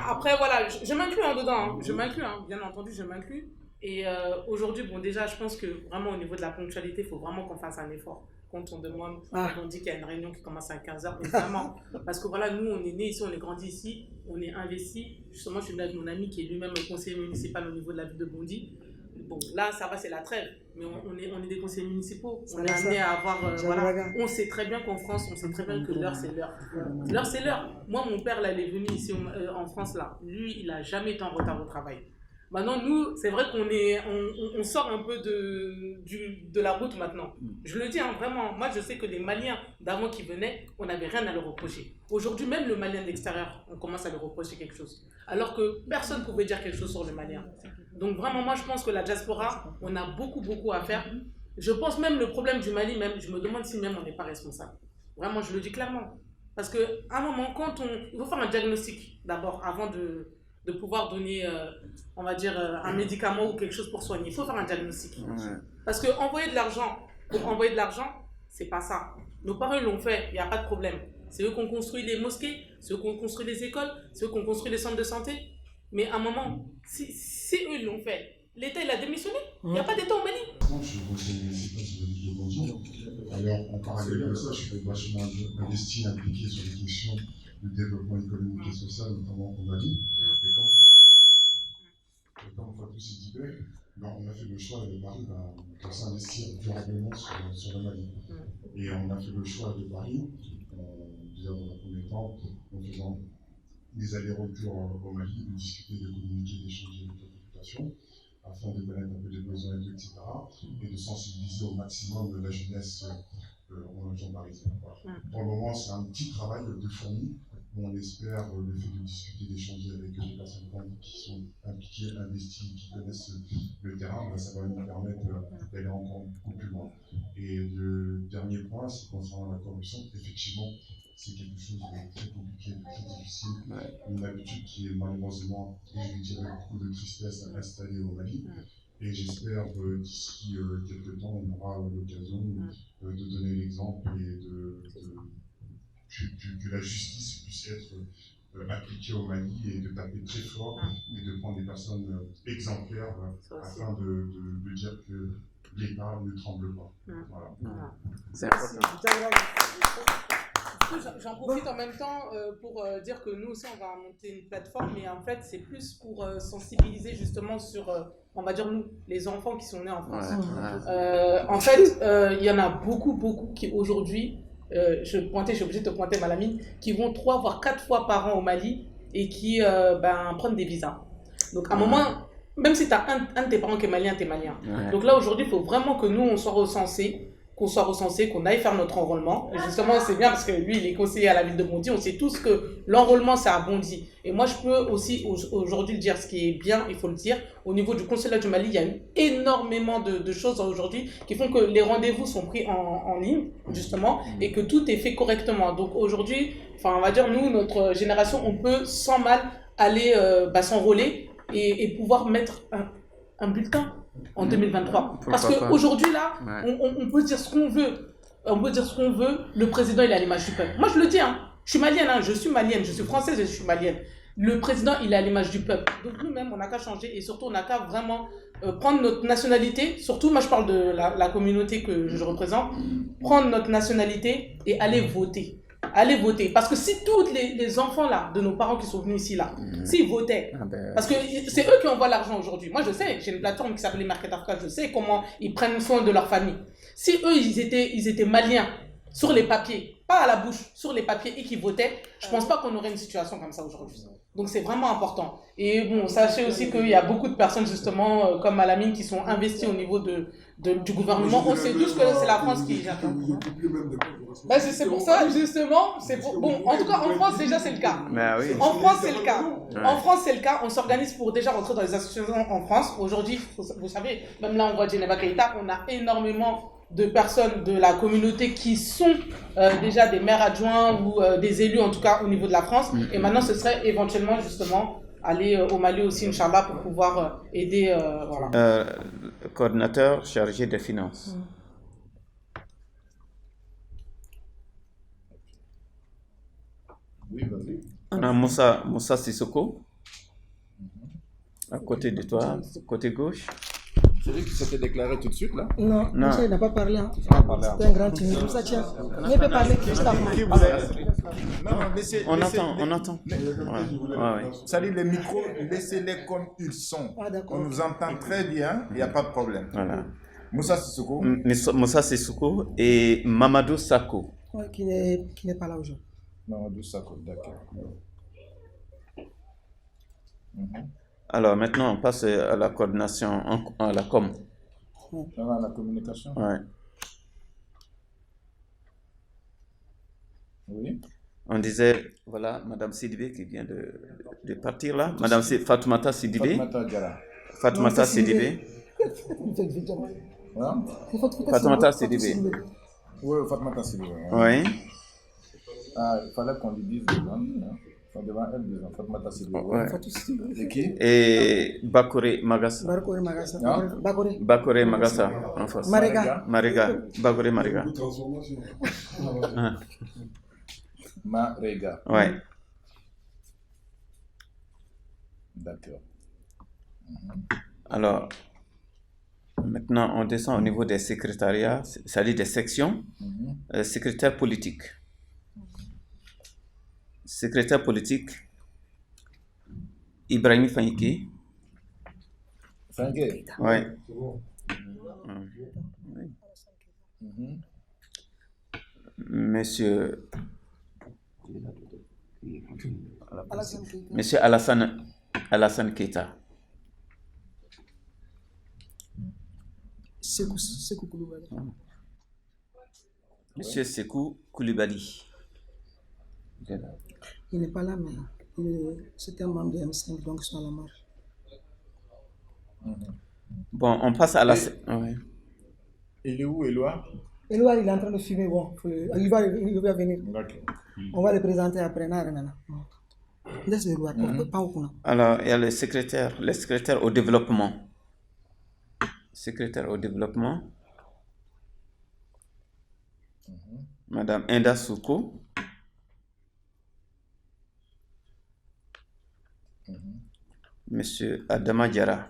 Après, voilà, je m'inclus dedans. Je m'inclus, bien entendu, je m'inclus. Et aujourd'hui, bon, déjà, je pense que vraiment au niveau de la ponctualité, il faut vraiment qu'on fasse un effort. Quand on demande, on dit qu'il y a une réunion qui commence à 15h, mais vraiment, parce que voilà, nous, on est nés ici, on est grandi ici, on est investi. Justement, je suis venu avec mon ami qui est lui-même conseiller municipal au niveau de la ville de Bondy. Bon, là, ça va, c'est la trêve, mais on est des conseillers municipaux. On est amené à avoir, on sait très bien qu'en France, on sait très bien que l'heure, c'est l'heure. L'heure, c'est l'heure. Moi, mon père, là, il est venu ici en France, là. Lui, il n'a jamais été en retard au travail. Maintenant, nous, c'est vrai on sort un peu de la route maintenant. Je le dis, vraiment. Moi, je sais que les Maliens d'avant qui venaient, on n'avait rien à leur reprocher. Aujourd'hui, même le Malien de l'extérieur, on commence à leur reprocher quelque chose. Alors que personne ne pouvait dire quelque chose sur le Malien. Donc vraiment, moi, je pense que la diaspora, on a beaucoup, beaucoup à faire. Je pense même le problème du Mali, même, je me demande si même on n'est pas responsable. Vraiment, je le dis clairement. Parce qu'à un moment, il faut faire un diagnostic d'abord, avant de pouvoir donner, on va dire, un médicament ou quelque chose pour soigner. Il faut faire un diagnostic. Parce que envoyer de l'argent pour envoyer de l'argent, c'est pas ça. Nos parents l'ont fait, il n'y a pas de problème. C'est eux qui ont construit les mosquées, c'est eux qui ont construit les écoles, c'est eux qui ont construit les centres de santé. Mais à un moment, si eux l'ont fait, l'État il a démissionné. Il n'y a pas d'État au Mali. Moi, je suis conseiller municipal sur la ville de Bondy. Alors, en parallèle de ça, je suis vachement investi, impliqué sur les questions de développement économique et social, notamment au Mali. Et comme Fatou s'y disait, on a fait le choix de Paris pour s'investir durablement sur le Mali. Et on a fait le choix de Paris, déjà dans un premier temps, en faisant des allers-retours au Mali, de discuter, de communiquer, d'échanger avec la population, afin de connaître un peu les besoins, etc. Et de sensibiliser au maximum la jeunesse en région parisienne. Voilà. Pour le moment, c'est un petit travail de fourmi. On espère le fait de discuter, d'échanger avec des personnes qui sont impliquées, investies, qui connaissent le terrain, ça va nous permettre d'aller encore beaucoup plus loin. Et le dernier point, c'est concernant la corruption. Effectivement, c'est quelque chose de très compliqué, de très difficile. Une habitude qui est malheureusement, et je dirais, beaucoup de tristesse installée au Mali. Et j'espère d'ici quelques temps, on aura l'occasion de donner l'exemple et que la justice puisse être appliquée au Mali et de taper très fort et de prendre des personnes exemplaires afin de dire que l'État ne tremble pas. Voilà. C'est important. J'en profite en même temps pour dire que nous aussi on va monter une plateforme, mais en fait c'est plus pour sensibiliser justement sur, on va dire nous, les enfants qui sont nés en France. En fait, il y en a beaucoup qui aujourd'hui, je suis obligée de te pointer Malamine, qui vont 3 voire 4 fois par an au Mali et qui prennent des visas. Donc à un moment, même si tu as un de tes parents qui est malien, t'es malien. Donc là aujourd'hui il faut vraiment que nous on soit recensés, qu'on aille faire notre enrôlement. Et justement, c'est bien parce que lui, il est conseiller à la ville de Bondy. On sait tous que l'enrôlement, c'est à Bondy. Et moi, je peux aussi aujourd'hui le dire, ce qui est bien, il faut le dire. Au niveau du consulat du Mali, il y a eu énormément de choses aujourd'hui qui font que les rendez-vous sont pris en ligne, justement, et que tout est fait correctement. Donc aujourd'hui, on va dire, nous, notre génération, on peut sans mal aller s'enrôler et pouvoir mettre un bulletin en 2023. Parce qu'aujourd'hui, là, on peut dire ce qu'on veut. On peut dire ce qu'on veut. Le président, il est à l'image du peuple. Moi, je le dis, je suis malienne, je suis malienne, je suis française et je suis malienne. Le président, il est à l'image du peuple. Donc, nous-mêmes, on n'a qu'à changer et surtout, on n'a qu'à vraiment prendre notre nationalité. Surtout, moi, je parle de la communauté que je représente. Prendre notre nationalité et aller voter. Allez voter. Parce que si tous les enfants là, de nos parents qui sont venus ici là, s'ils votaient, parce que c'est eux qui envoient l'argent aujourd'hui. Moi je sais, j'ai une plateforme qui s'appelle Market Africa, je sais comment ils prennent soin de leur famille. Si eux ils étaient maliens sur les papiers, pas à la bouche, sur les papiers et qui votaient, je pense pas qu'on aurait une situation comme ça aujourd'hui. Donc c'est vraiment important. Et bon, sachez aussi qu'il y a beaucoup de personnes justement comme Malamine qui sont investies au niveau du gouvernement. On sait tous que c'est la France qui gère. Ben, c'est pour ça, justement, bon, en tout cas en France déjà c'est le cas. Ben oui. En France c'est le cas. Ouais. En France c'est le cas, on s'organise pour déjà rentrer dans les associations en France. Aujourd'hui, vous savez, même là on voit Djeneba Keïta, on a énormément de personnes de la communauté qui sont déjà des maires adjoints ou des élus en tout cas au niveau de la France. Et maintenant ce serait éventuellement justement aller au Mali aussi, Inch'Allah, pour pouvoir aider. Voilà. Le coordinateur chargé des finances. Oui, vas-y. On a Moussa Sissoko, à côté de toi, côté gauche. C'est lui qui s'était déclaré tout de suite, là? Non, Moussa, il n'a pas parlé. Hein. parlé. C'était un grand timide. Moussa, tiens, il peut parler juste avant. Non, laissez, On entend. Ouais. C'est-à-dire les micros, laissez-les comme ils sont. Ah, d'accord. On nous entend très bien, il n'y a pas de problème. Voilà. Moussa Sissoko. Moussa Sissoko et Mamadou Sako. Ouais, qui n'est pas là aujourd'hui. Mamadou Sako, d'accord. Alors maintenant, on passe à la coordination, à la com. La communication. Ouais. Oui. On disait, voilà, Madame Sidibé qui vient de partir là. Madame Fatoumata Sidibé. Fatoumata Sidibé. Fatoumata Sidibé. Oui, Fatoumata Sidibé. Oui. Ah, il fallait qu'on lui dise devant elle, disons, Fatoumata Sidibé. Ouais. Et qui? Et Bakore Magassa. Bakore Magassa, en face. Mariga. Bakore Mariga. Marega. Ouais. D'accord. Alors, maintenant, on descend au niveau des secrétariats, c'est-à-dire des sections. Secrétaire politique. Secrétaire politique, Ibrahim Fanike. Fanike? Oui. Monsieur Alassane Keita. Sekou Koulibaly. Monsieur Sekou Koulibaly. Il n'est pas là, mais c'est un membre de M5, donc ils sont à la marge. Bon, on passe à la... Il est où, Éloi? Éloi, il est en train de fumer. Bon, il va venir. On va le présenter après. Laisse Éloi, pas au courant. Alors, il y a le secrétaire au développement. Secrétaire au développement. Madame Inda Souko. Monsieur Adama Diarra.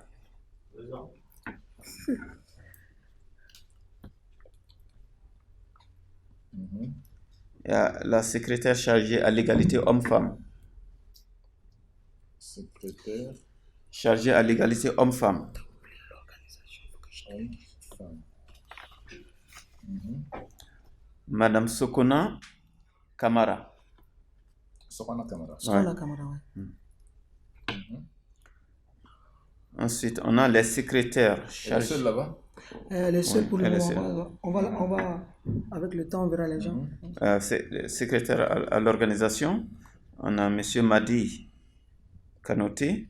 Il y a la secrétaire chargée à l'égalité homme-femme. Secrétaire chargée à l'égalité homme-femme. Madame Sokona Kamara. Sokona Kamara. Sokona Kamara, oui. Ensuite, on a les secrétaires chargés. Elle est seule là-bas? Elle est seule pour le moment. On va, avec le temps, on verra les gens. C'est le secrétaire à l'organisation. On a monsieur Madi Kanoté.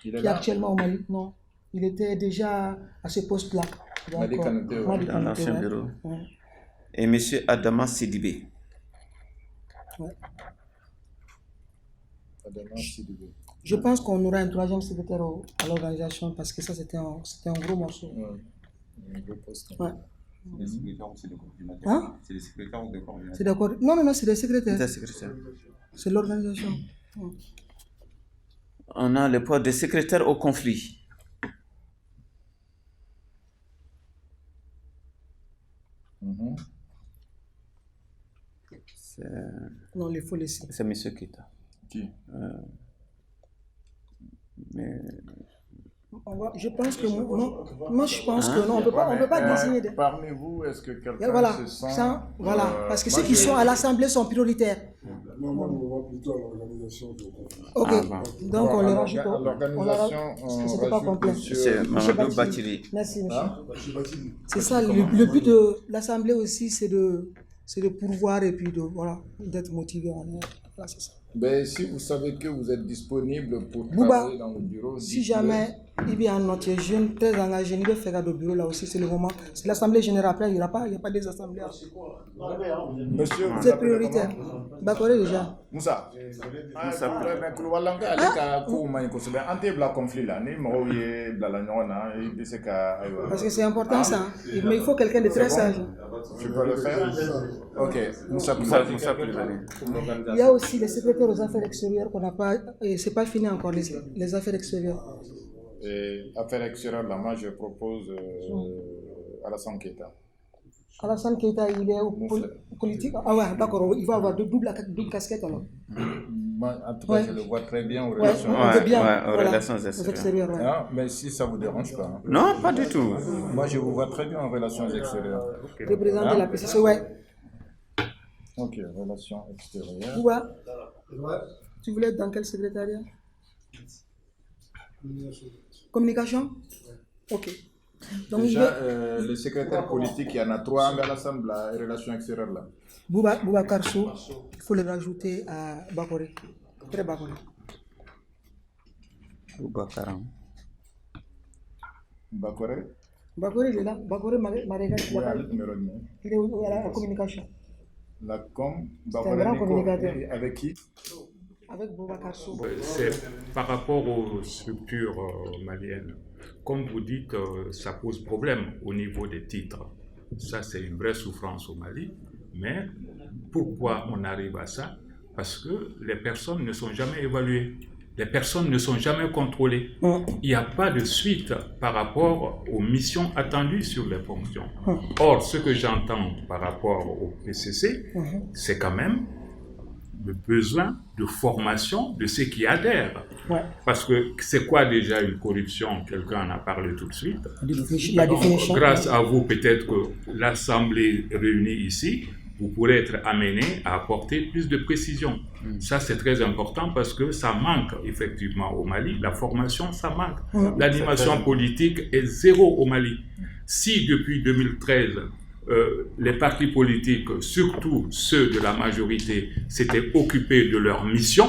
Qui est actuellement au Mali. Non, il était déjà à ce poste-là. Madi Kanoté, dans l'ancien bureau. Ouais. Et monsieur Adama Sidibé. Ouais. Adama Sidibé. Je pense qu'on aura un troisième secrétaire à l'organisation parce que ça, c'était un gros morceau. Un gros poste. Ouais. Les secrétaires, c'est des coordinateurs. Hein? C'est des secrétaires ou des coordinateurs? C'est des coordinateurs. Non, c'est des secrétaires. Des secrétaires. C'est l'organisation. On a le poste de secrétaire au conflit. Non, il faut laisser. C'est M. Keita. Qui? Mais Je pense que moi je pense que non, on peut pas désigner des... Parmi vous, est-ce que quelqu'un voilà, se sent... voilà, parce que ceux qui sont à l'Assemblée sont prioritaires. Moi, je vois plutôt à l'organisation de conflit. Ok, donc on le rajoute. L'organisation, parce que c'était pas complet. C'est Mamadou Batili. Merci, monsieur. C'est ça, le but de l'Assemblée aussi, c'est de pourvoir et puis d'être motivé. Voilà, c'est ça. Ben, si vous savez que vous êtes disponible pour travailler dans le bureau, si jamais il y a un autre jeune très engagé, il veut faire le bureau là aussi, c'est le moment. C'est l'Assemblée générale, après il n'y a pas des assemblées. Monsieur, c'est prioritaire. Bakore déjà. Moussa, parce que c'est important ça, mais il faut quelqu'un de très sage. Tu peux le faire? Ok, Moussa, il y a aussi les secrétaires aux affaires extérieures qu'on n'a pas, et c'est pas fini encore, les affaires extérieures. Et affaires extérieures, là, moi je propose Alassane Keita. Alassane Keita, il est au politique. Ah ouais, d'accord, il va avoir double casquette alors. Moi, en tout cas, je le vois très bien aux relations, relations extérieures. Non, mais si ça vous dérange pas. Non, pas du tout. Moi, je vous vois très bien en relations extérieures. Représenter la PCC, ouais. Ok, relations extérieures. Tu voulais être dans quel secrétariat? Communication? Ok. Donc, déjà, le secrétaire politique, il y en a 3 à l'Assemblée, les relations extérieures là. Bouba Karso, il faut le rajouter à Bakore. Très Bakore. Bouba Karam. Bakore? Bakore, il est là. Bakore Maréga, il est à la communication. La com, c'est un grand communicateur. Avec qui? Avec Bouba Karso. C'est par rapport aux structures maliennes. Comme vous dites, ça pose problème au niveau des titres. Ça, c'est une vraie souffrance au Mali. Mais pourquoi on arrive à ça? Parce que les personnes ne sont jamais évaluées. Les personnes ne sont jamais contrôlées. Il n'y a pas de suite par rapport aux missions attendues sur les fonctions. Or, ce que j'entends par rapport au PCC, c'est quand même le besoin de formation de ceux qui adhèrent. Parce que c'est quoi déjà une corruption? Quelqu'un en a parlé tout de suite. La définition. Grâce à vous, peut-être que l'Assemblée réunie ici, vous pourrez être amené à apporter plus de précision. Ça, c'est très important parce que ça manque effectivement au Mali. La formation, ça manque. L'animation politique est zéro au Mali. Si depuis 2013, les partis politiques, surtout ceux de la majorité, s'étaient occupés de leur mission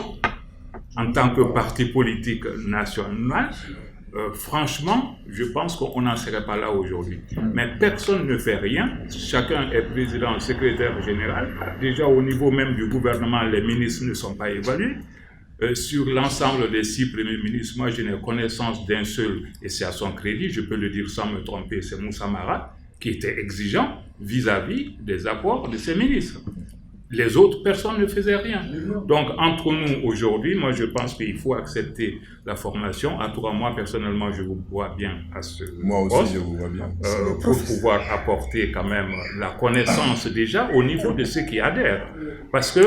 en tant que parti politique national, franchement, je pense qu'on n'en serait pas là aujourd'hui. Mais personne ne fait rien. Chacun est président, secrétaire général. Déjà au niveau même du gouvernement, les ministres ne sont pas évalués. Sur l'ensemble des 6 premiers ministres, moi je n'ai connaissance d'un seul, et c'est à son crédit, je peux le dire sans me tromper, c'est Moussa Mara, qui était exigeant vis-à-vis des apports de ses ministres. Les autres personnes ne faisaient rien. Donc, entre nous, aujourd'hui, moi, je pense qu'il faut accepter la formation. À 3 mois, personnellement, je vous vois bien à ce moi poste, aussi, je vous vois bien. pour pouvoir apporter quand même la connaissance déjà au niveau de ceux qui adhèrent. Parce que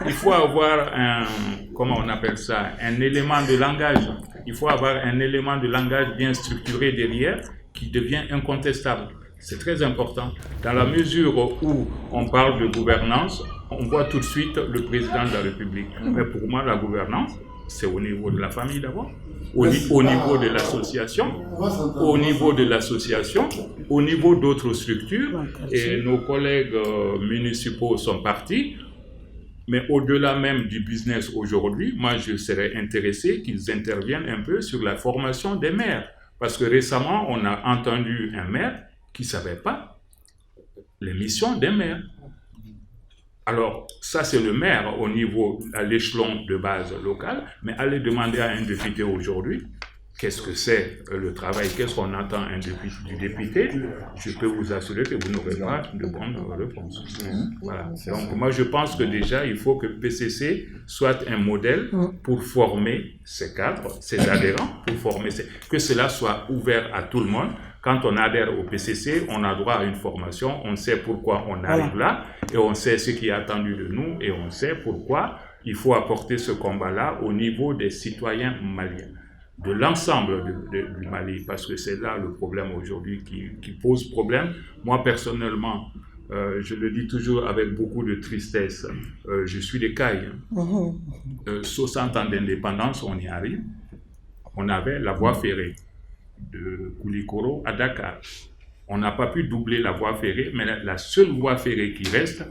il faut avoir comment on appelle ça, un élément de langage. Il faut avoir un élément de langage bien structuré derrière qui devient incontestable. C'est très important. Dans la mesure où on parle de gouvernance, on voit tout de suite le président de la République. Mais pour moi, la gouvernance, c'est au niveau de la famille d'abord, au niveau de l'association, au niveau d'autres structures. Et nos collègues municipaux sont partis. Mais au-delà même du business aujourd'hui, moi, je serais intéressé qu'ils interviennent un peu sur la formation des maires. Parce que récemment, on a entendu un maire qui ne savaient pas les missions des maires. Alors, ça c'est le maire au niveau, à l'échelon de base local, mais allez demander à un député aujourd'hui, qu'est-ce que c'est le travail, qu'est-ce qu'on attend du député, je peux vous assurer que vous n'aurez pas de bonne réponse. Voilà. Donc moi je pense que déjà il faut que PCC soit un modèle pour former ses cadres, ses adhérents, pour former que cela soit ouvert à tout le monde. Quand on adhère au PCC, on a droit à une formation, on sait pourquoi on arrive là, et on sait ce qui est attendu de nous, et on sait pourquoi il faut apporter ce combat-là au niveau des citoyens maliens. de l'ensemble du Mali, parce que c'est là le problème aujourd'hui qui pose problème. Moi, personnellement, je le dis toujours avec beaucoup de tristesse, je suis des Cailles. 60 ans d'indépendance, on y arrive. On avait la voie ferrée de Koulikoro à Dakar. On n'a pas pu doubler la voie ferrée, mais la seule voie ferrée qui reste,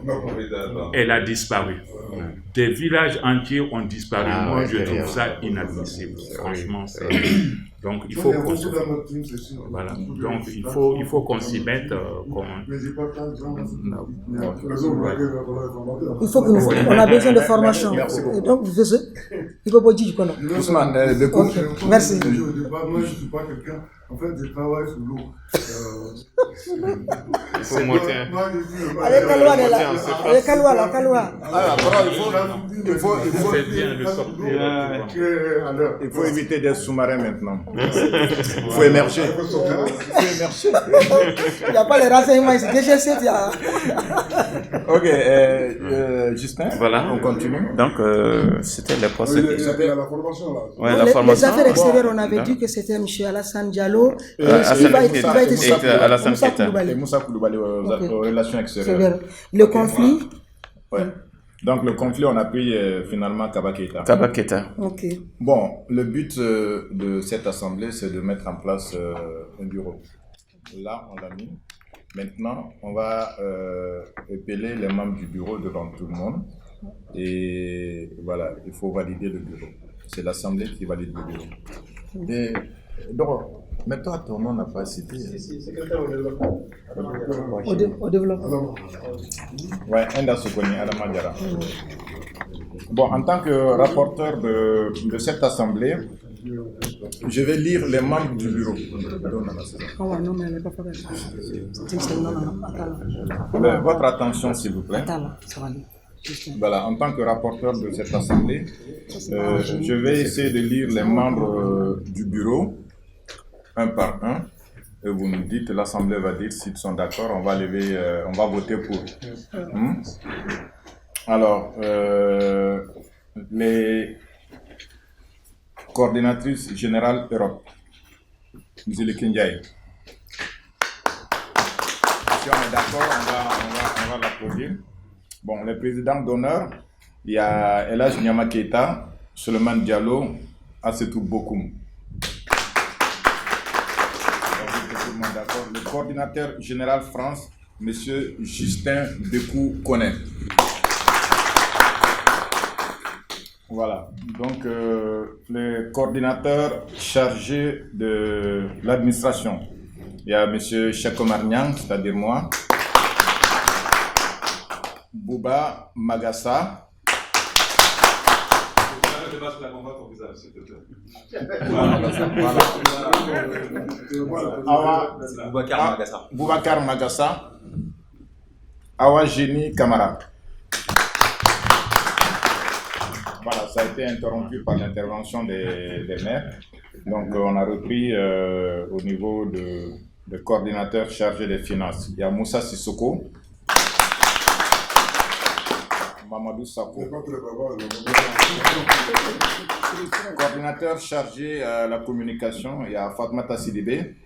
elle a disparu. Des villages entiers ont disparu. Moi, je trouve ça inadmissible. Franchement, donc il faut qu'on se... Voilà. Donc il faut qu'on s'y mette. Il faut que on a besoin de formation. Et donc, il faut pas dire qu'on a. Merci. Moi, je ne suis pas quelqu'un. En fait, je travaille sur l'eau. Il faut monter. Allez, Kaloua là. Il faut éviter des sous-marins maintenant. Il faut émerger. Il n'y a pas les renseignements ici. DG7, il y a. Ok, Justin, voilà. On continue. Donc, c'était le procès. C'était la formation là. Ouais, la formation. Les affaires extérieures, on avait dit que c'était M. Alassane Diallo. Alassane Keita. Et Moussa Koulibaly aux relations extérieures. Le conflit. Ouais. Donc le conflit, on a pris finalement Kaba Keita. Kaba Keita. Ok. Bon, le but de cette assemblée, c'est de mettre en place un bureau. Là, on l'a mis. Maintenant, on va épeler les membres du bureau devant tout le monde. Et voilà, il faut valider le bureau. C'est l'assemblée qui valide le bureau. Et donc, mais toi, ton nom n'a pas cité. Secrétaire au développement. Au développement. Ouais, Enda Sokoni, Adama Diarra. Bon, en tant que rapporteur de cette assemblée, je vais lire les membres du bureau. Non, mais elle n'est pas Votre attention, s'il vous plaît. Voilà, en tant que rapporteur de cette assemblée, je vais essayer de lire les membres du bureau, un par un, et vous nous dites, l'assemblée va dire s'ils sont d'accord, on va voter pour. Alors, les coordinatrices générales Europe, M. Kindiaï. Si on est d'accord, on va l'applaudir. Bon, les présidents d'honneur, il y a Elhadj Niama Keita, Souleymane Diallo, Assetou Bokoum. Le coordinateur général France, M. Justin Dekou Koné. Voilà, donc le coordinateur chargé de l'administration, il y a M. Chekomar Niang, c'est-à-dire moi, Bouba Magassa, Boubacar Magassa, Awa Génie Kamara. Voilà, ça a été interrompu par l'intervention des maires. Donc, on a repris au niveau de coordinateur chargé des finances. Il y a Moussa Sissoko, Mamadou Sako, coordinateur chargé à la communication. Il y a Fatmata Sidibé,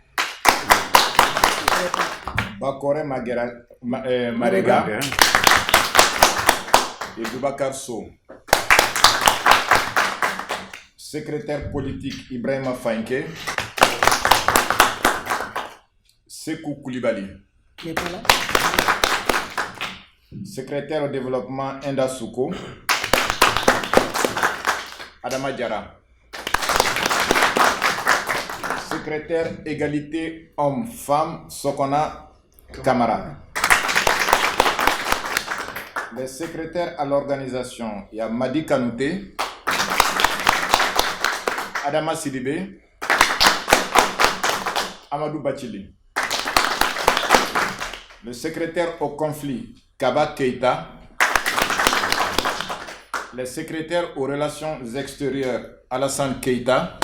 Bakore Marega et Boubacar Sow. Secrétaire politique Ibrahima Fainke, Sekou Koulibaly. Secrétaire au développement Enda Souko, Adama Diarra. Secrétaire égalité homme-femme Sokona Kamara. Les secrétaires à l'organisation, il y a Madi Kanouté, Adama Sidibé, Amadou Bachili. Le secrétaire au conflit, Kaba Keita. Le secrétaire aux relations extérieures, Alassane Keita.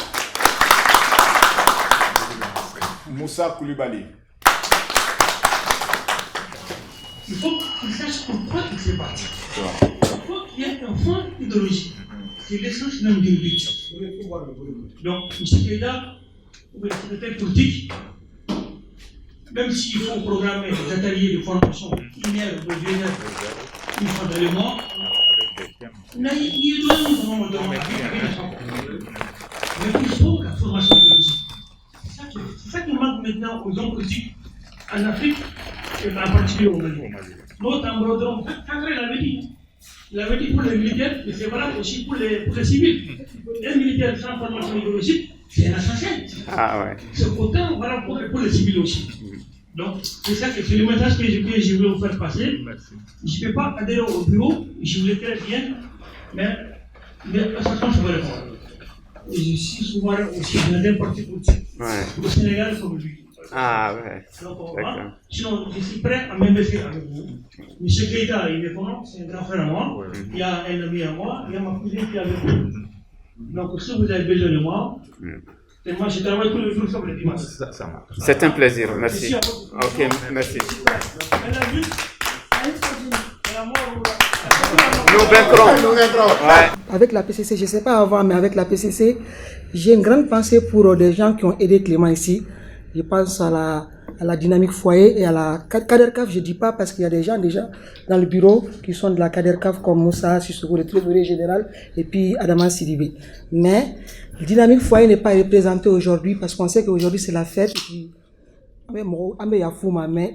Moussa Koulibaly. Il faut qu'il sache pourquoi il fait partie. Il faut qu'il y ait un fond idéologique. c'est l'essence même d'une lutte. Donc, M. Keïta, le secrétaire politique, même s'il faut programmer des ateliers de formation 1 heure ou 2 heures, une fois dans le mois, mais il faut la formation idéologique. C'est ça qui manque maintenant aux hommes politiques en Afrique, et en particulier au Mali. L'autre ambrodrome, Kakre l'avait dit. Il avait dit pour les militaires, mais c'est valable aussi pour les civils. Un militaire sans formation idéologique, c'est un assassin. Ah ouais. C'est autant valable pour les civils aussi. Donc, c'est ça que c'est le message que je voulais vous faire passer. Je ne peux pas adhérer au bureau, je vous le très bien, mais à chaque fois, je vais répondre. Et je suis souvent aussi dans un parti politique. Au Sénégal, comme lui. Ah ouais. Donc, sinon, je suis prêt à m'investir avec vous. M. Keïta, il est bon, c'est un grand frère à moi. Il y a un ami à moi, il y a ma cousine qui est avec moi. Donc, si vous avez besoin de moi, et moi, je travaille tous les jours sur les dimanches. C'est un plaisir, merci. Ok, merci. Nous vaincrons. Ouais. Avec la PCC, je ne sais pas avant, mais avec la PCC, j'ai une grande pensée pour des gens qui ont aidé Clément ici. Je pense à la dynamique foyer et à la CADERCAF. Je ne dis pas parce qu'il y a des gens déjà dans le bureau qui sont de la CADERCAF comme Moussa Sissoko, le trésorier général, et puis Adama Sidibé. Mais la dynamique foyer n'est pas représentée aujourd'hui parce qu'on sait qu'aujourd'hui c'est la fête. Et puis, mais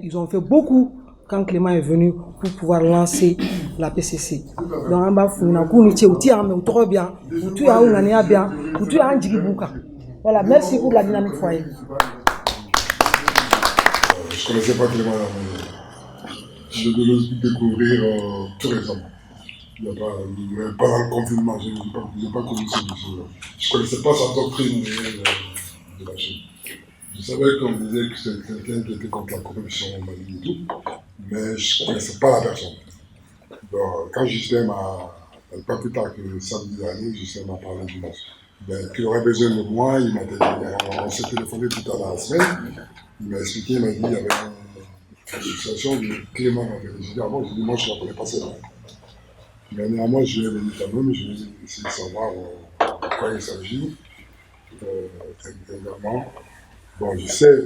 ils ont fait beaucoup quand Clément est venu pour pouvoir lancer la PCC. Donc, voilà, merci pour la dynamique foyer. Je ne connaissais pas Clément Lamoué. Je devais le découvrir tout récemment. Pendant le confinement, je n'ai pas connu ce monsieur-là. Je ne connaissais pas sa doctrine de la Chine. Je savais qu'on disait que c'était quelqu'un qui était contre la corruption au Mali et tout, mais je ne connaissais pas la personne. Donc, quand Justin pas plus tard que samedi dernier, Justin m'a parlé du match. Qu'il aurait besoin de moi, on s'est téléphoné tout à l'heure la semaine. Il m'a expliqué, il m'a dit qu'il y avait une association de Clément. J'ai dit, ah bon, moi je ne la connais pas celle-là. Mais néanmoins, je lui ai donné quand même, je vais essayer de savoir de quoi il s'agit. Également, bon, je sais,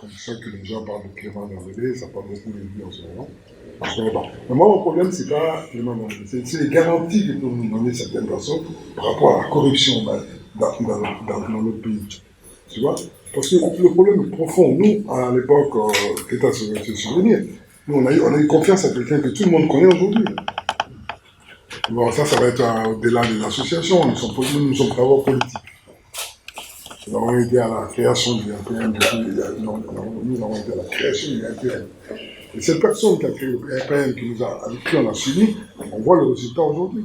comme ça que les gens parlent de Clément Lamoué, ça parle beaucoup de lui en ce moment. Je ne connais pas. Mais moi, mon problème, ce n'est pas Clément Lamoué, c'est les garanties que peuvent nous donner certaines personnes par rapport à la corruption dans notre pays. Tu vois? Parce que le problème est profond. Nous, à l'époque, l'État se souvenir, nous, on a eu confiance à quelqu'un que tout le monde connaît aujourd'hui. Bon, ça va être au-delà des associations. Nous sommes travailleurs politiques. Nous avons été à la création du RPM. Nous avons été à la création du RPM. Et cette personne qui a créé le RPM, avec qui on a suivi, on voit le résultat aujourd'hui.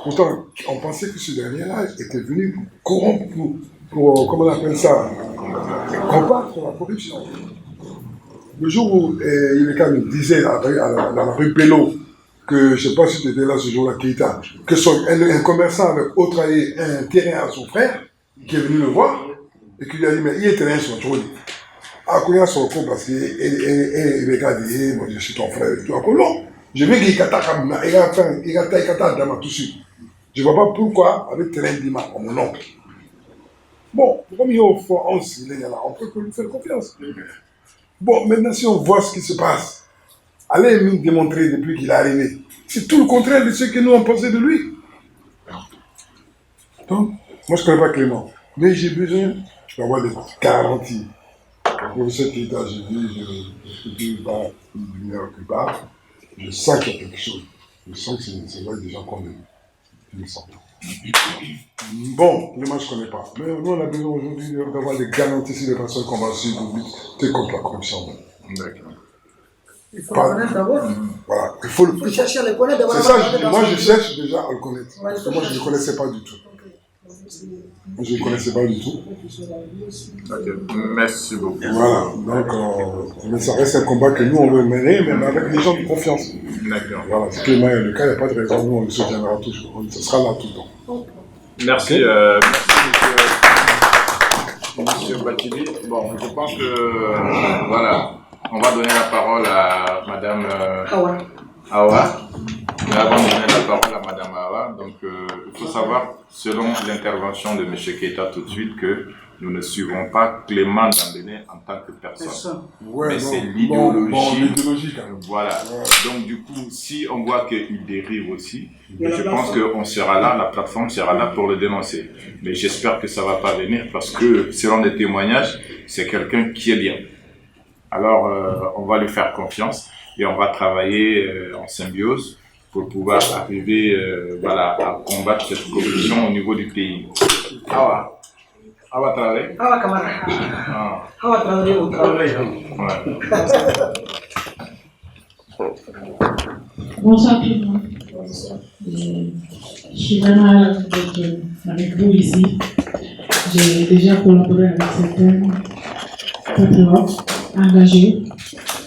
Pourtant, on pensait que ce dernier-là était venu corrompre pour comment on appelle ça, combattre la corruption. Le jour où Ibeka me disait dans la rue Bello que, je ne sais pas si tu étais là ce jour-là, Keïta, que un commerçant avait octroyé un terrain à son frère, qui est venu le voir, et qui lui a dit, mais il est terrain sur le trône. Ah, quand il y a son compte, parce que Ibeka dit, moi je suis ton frère, et tout. Ah, non, je veux qu'il y ait Kata Dama tout de suite. Je ne vois pas pourquoi, avec terrain d'Ima, mon oncle. Bon, comme il y a au fond, on peut lui faire confiance. Bon, maintenant, si on voit ce qui se passe, allez nous démontrer depuis qu'il est arrivé. C'est tout le contraire de ce que nous on pensait de lui. Donc, moi je ne connais pas Clément, mais j'ai besoin d'avoir des garanties. Le professeur Keïta, j'ai dit, je ne suis pas une lumière quelque part. Je sens qu'il y a quelque chose. Je sens que c'est vrai des gens qu'on aime. Je le sens. Bon, Clément, je ne connais pas. Mais nous, on a besoin aujourd'hui d'avoir des garanties sur les personnes qu'on va suivre pour lutter contre la corruption. D'accord. Il faut le connaître d'abord. Voilà, il faut le chercher à le connaître d'abord. C'est ça, moi je cherche déjà à le connaître. Parce que moi je ne le connaissais pas du tout. Moi je ne le connaissais pas du tout. Ok, merci beaucoup. Voilà, donc, mais ça reste un combat que nous on veut mener, même avec des gens de confiance. D'accord. Voilà, si Clément est le cas, il n'y a pas de raison, nous on le soutiendra toujours. Ce sera là tout le temps. Merci, monsieur Batili. Bon, je pense que, voilà. On va donner la parole à Madame Awa. Nous allons donner la parole à Madame Awa. va. Donc, il faut savoir, selon l'intervention de M. Keita tout de suite, que nous ne suivons pas Clément Dembélé en tant que personne. Mais c'est l'idéologie. Voilà. Donc, du coup, si on voit qu'il dérive aussi, je pense qu'on sera là, la plateforme sera là pour le dénoncer. Mais j'espère que ça ne va pas venir parce que, selon des témoignages, c'est quelqu'un qui est bien. Alors, on va lui faire confiance et on va travailler en symbiose pour pouvoir arriver à combattre cette corruption au niveau du pays. Awa Traoré. Awa Kamara. Awa Traoré au Traoré. Bonsoir tout le monde. Je suis vraiment d'être avec vous ici. J'ai déjà collaboré avec certains patriotes engagés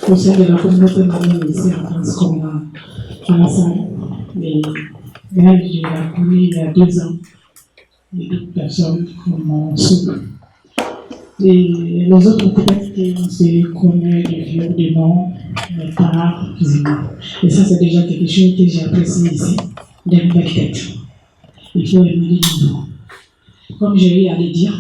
au sein de la communauté malienne ici en France comme Alassane. Mais là, je l'ai connu il y a 2 ans. Et d'autres personnes comme Souk. Et les autres, peut-être qu'on se connaît de vieux, de nom, mais pas physiquement. Et ça, c'est déjà quelque chose que j'ai apprécié ici, d'une belle tête. Il faut aimer les niveaux. Comme j'ai eu à le dire,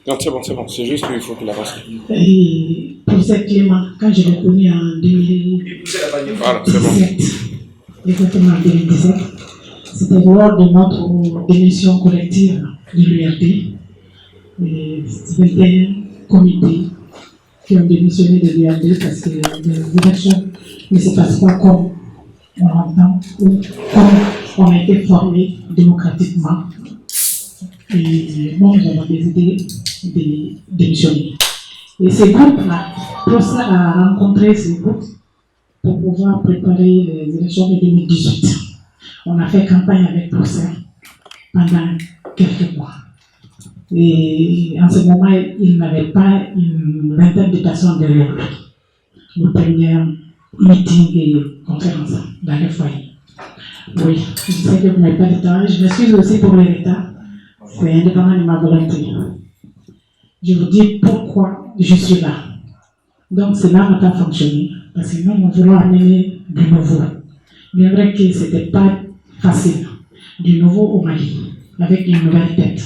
non, c'est bon, c'est juste qu'il faut qu'il avance. Et pour cette Clément, quand je l'ai connu en 2017, exactement en 2017, c'était lors de notre démission collective de l'URD. C'était un comité qui ont démissionné de l'URD parce que les élections ne se passent pas comme on entend ou comme on a été formé démocratiquement. Et bon, nous avons décidé de démissionner. Et ces groupes-là, Procès a rencontré ces groupes pour pouvoir préparer les élections de 2018. On a fait campagne avec Procès pendant quelques mois. Et en ce moment, il n'avait pas une vingtaine de personnes derrière lui. Le premier meeting et conférence dans le foyer. Oui, je sais que vous n'avez pas de temps. Je m'excuse aussi pour les retards. C'est indépendant de ma volonté. Je vous dis pourquoi je suis là. Donc cela n'a pas fonctionné. Parce que nous, nous voulons amener du nouveau. Bien vrai que ce n'était pas facile. Du nouveau au Mali. Avec une nouvelle tête.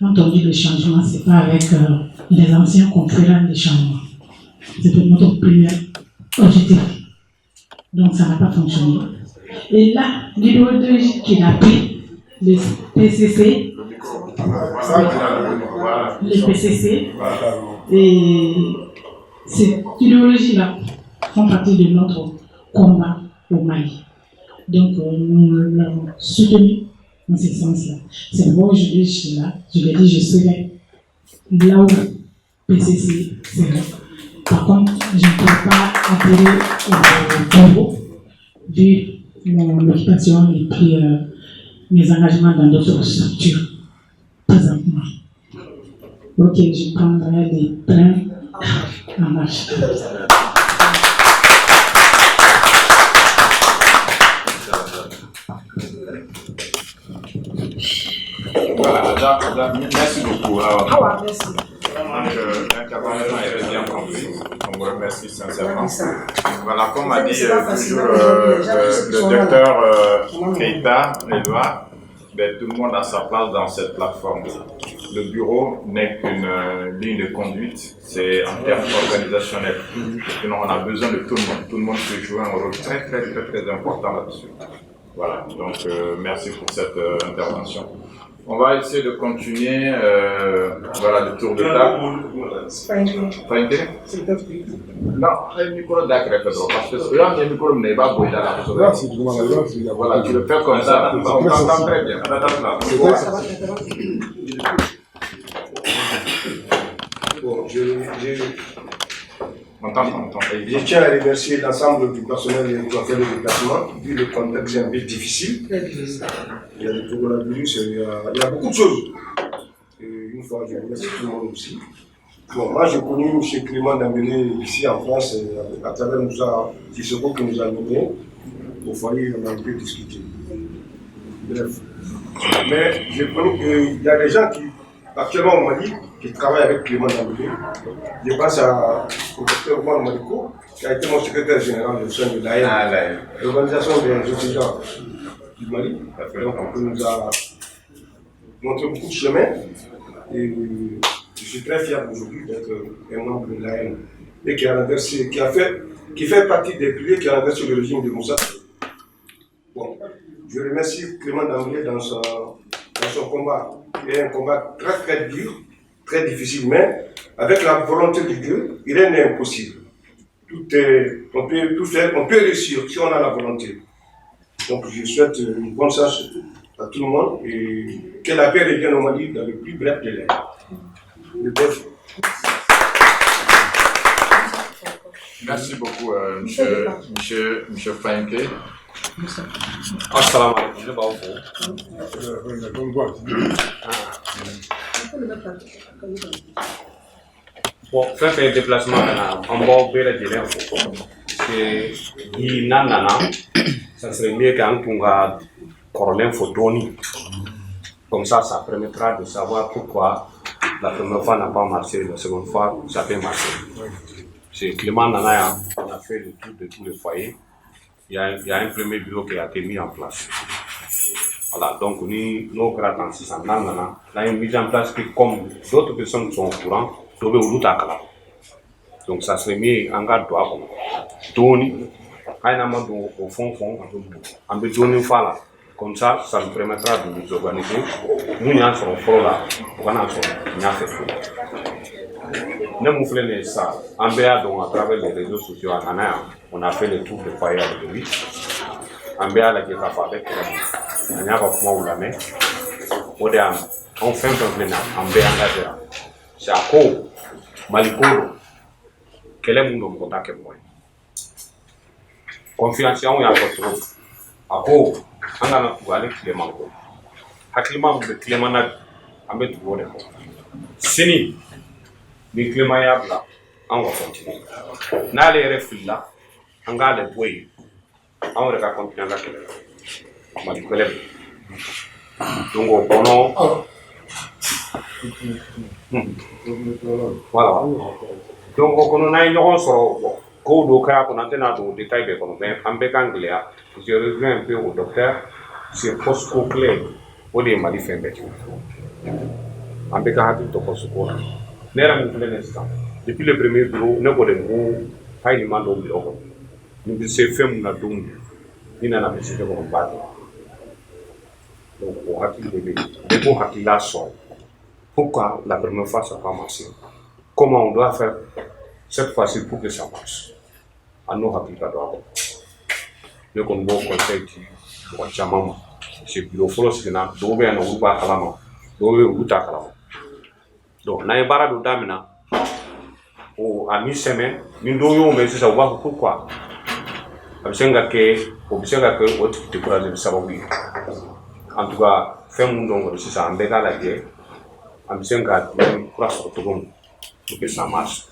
Quand on dit le changement, ce n'est pas avec les anciens qu'on fera des changements. C'était notre premier objectif. Donc ça n'a pas fonctionné. Et là, l'idéologie qu'il a pris, les PCC, et cette idéologie-là font partie de notre combat au Mali. Donc nous l'avons soutenu dans ce sens-là. C'est pourquoi aujourd'hui je suis là. Je l'ai dit, je serai là où PCC serait. Par contre, je ne peux pas appeler au bureau vu mon occupation et puis mes engagements dans d'autres structures présentement. Ok, je prendrai des trains en marche. Voilà, merci beaucoup. Merci. L'intervention est bien comprise. On vous remercie sincèrement. Voilà, comme a dit toujours le docteur Keita, Edouard, tout le monde a sa place dans cette plateforme. Le bureau n'est qu'une ligne de conduite, c'est en termes organisationnels. Sinon, on a besoin de tout le monde. Tout le monde peut jouer un rôle très, très, très, très important là-dessus. Voilà, donc merci pour cette intervention. On va essayer de continuer voilà, le tour de table. Pas une télé? Non, un micro d'accueil, parce que là, le micro n'est pas beau. Voilà, tu le fais comme ça, on t'entend très bien. Bon, je tiens à remercier l'ensemble du personnel qui a fait le déplacement, vu le contexte un peu difficile. Il y a le coronavirus, il y a beaucoup de choses. Et une fois, je remercie tout le monde aussi. Bon, moi, j'ai connu M. Clément Dembélé ici en France, à travers Moussa Sissoko qui nous a menés au foyer, on a un peu discuté. Bref. Mais j'ai connu qu'il y a des gens qui, actuellement au Mali, qui travaille avec Clément Dembélé. Je pense au docteur Omar Maliko, qui a été mon secrétaire général au sein de l'AN, l'organisation des étudiants du Mali. Donc, on nous a montré beaucoup de chemin. Et je suis très fier aujourd'hui d'être un membre de l'AN et qui fait partie des piliers qui a renversé le régime de Moussa. Bon, je remercie Clément Damblé dans son combat. Il est un combat très très dur, très difficile, mais avec la volonté de Dieu, rien n'est impossible. On peut tout faire, on peut réussir si on a la volonté. Donc je souhaite une bonne chance à tout le monde et que la paix revienne au Mali dans le plus bref délai. Merci beaucoup, monsieur Franke. Assalamu alaikum, ne b'aw fo. Bon, fɛn fɛn ye déplacement ka na an b'aw bɛɛ lajɛlen fo parce que bi n'an nana ça serait mieux qu'an tun ka kɔrɔlen fo dɔɔni comme ça permettra de savoir pourquoi la première fois n'a pas marché, la seconde fois ça peut marcher. C'est Clément Nana, on a fait le tour de tous les foyers. Il y a un premier bureau qui a été mis en place. Voilà, donc nos grands assistants, on a une mise en place qui, comme d'autres personnes sont au courant, donc ça serait mieux en garde de Doni, au fond, on peut donner là. Comme ça nous permettra de nous organiser. Nous y sommes là, on a nous mouflons ça. En BA, donc à travers les réseaux sociaux, on a fait le tour de foyer avec lui. En BA, la guerre avec on a fait la main. On fait un peu en BA engagé. C'est à quoi Malikoro, quel est mon contact avec moi? Confiance, on y a trop. À quoi on a aller Clément. À Clément, le Clément a mis tout le monde. Sini. Ni Clément yabla, on va continuer. N'allez yɛrɛ fili la, an k'a lɛ bɔ yen, an yɛrɛ ka continuer an ka kɛlɛ. Mali kɛlɛ bɛ. Donc o kɔnɔ, voilà. Donc o kɔnɔ n'an ye ɲɔgɔn sɔrɔ, kow dɔw kɛra kɔnɔ an tɛna don détail bɛɛ kɔnɔ, mais an bɛɛ kan gɛlɛya. Je reviens un peu au docteur, c'est post-co clé, o de ye Mali fɛn bɛɛ kɛ. An bɛɛ ka hakili to post-co la. Depuis le premier bureau, nous avons pas eu de bureau. Nous avons fait un don. Nous avons fait un combat. Donc, on a fait la sorte. Pourquoi la première fois ça n'a pas marché? Comment on doit faire cette fois-ci pour que ça marche? À nous, on nous avons un conseil qui est bureau. Donc, on a un barrage d'amina à mi-semaine, nous avons mais c'est ça, on va pourquoi. On que autre découragé de savoir. En tout cas, faire mon don, c'est ça, en béga la guerre. On pour que ça marche.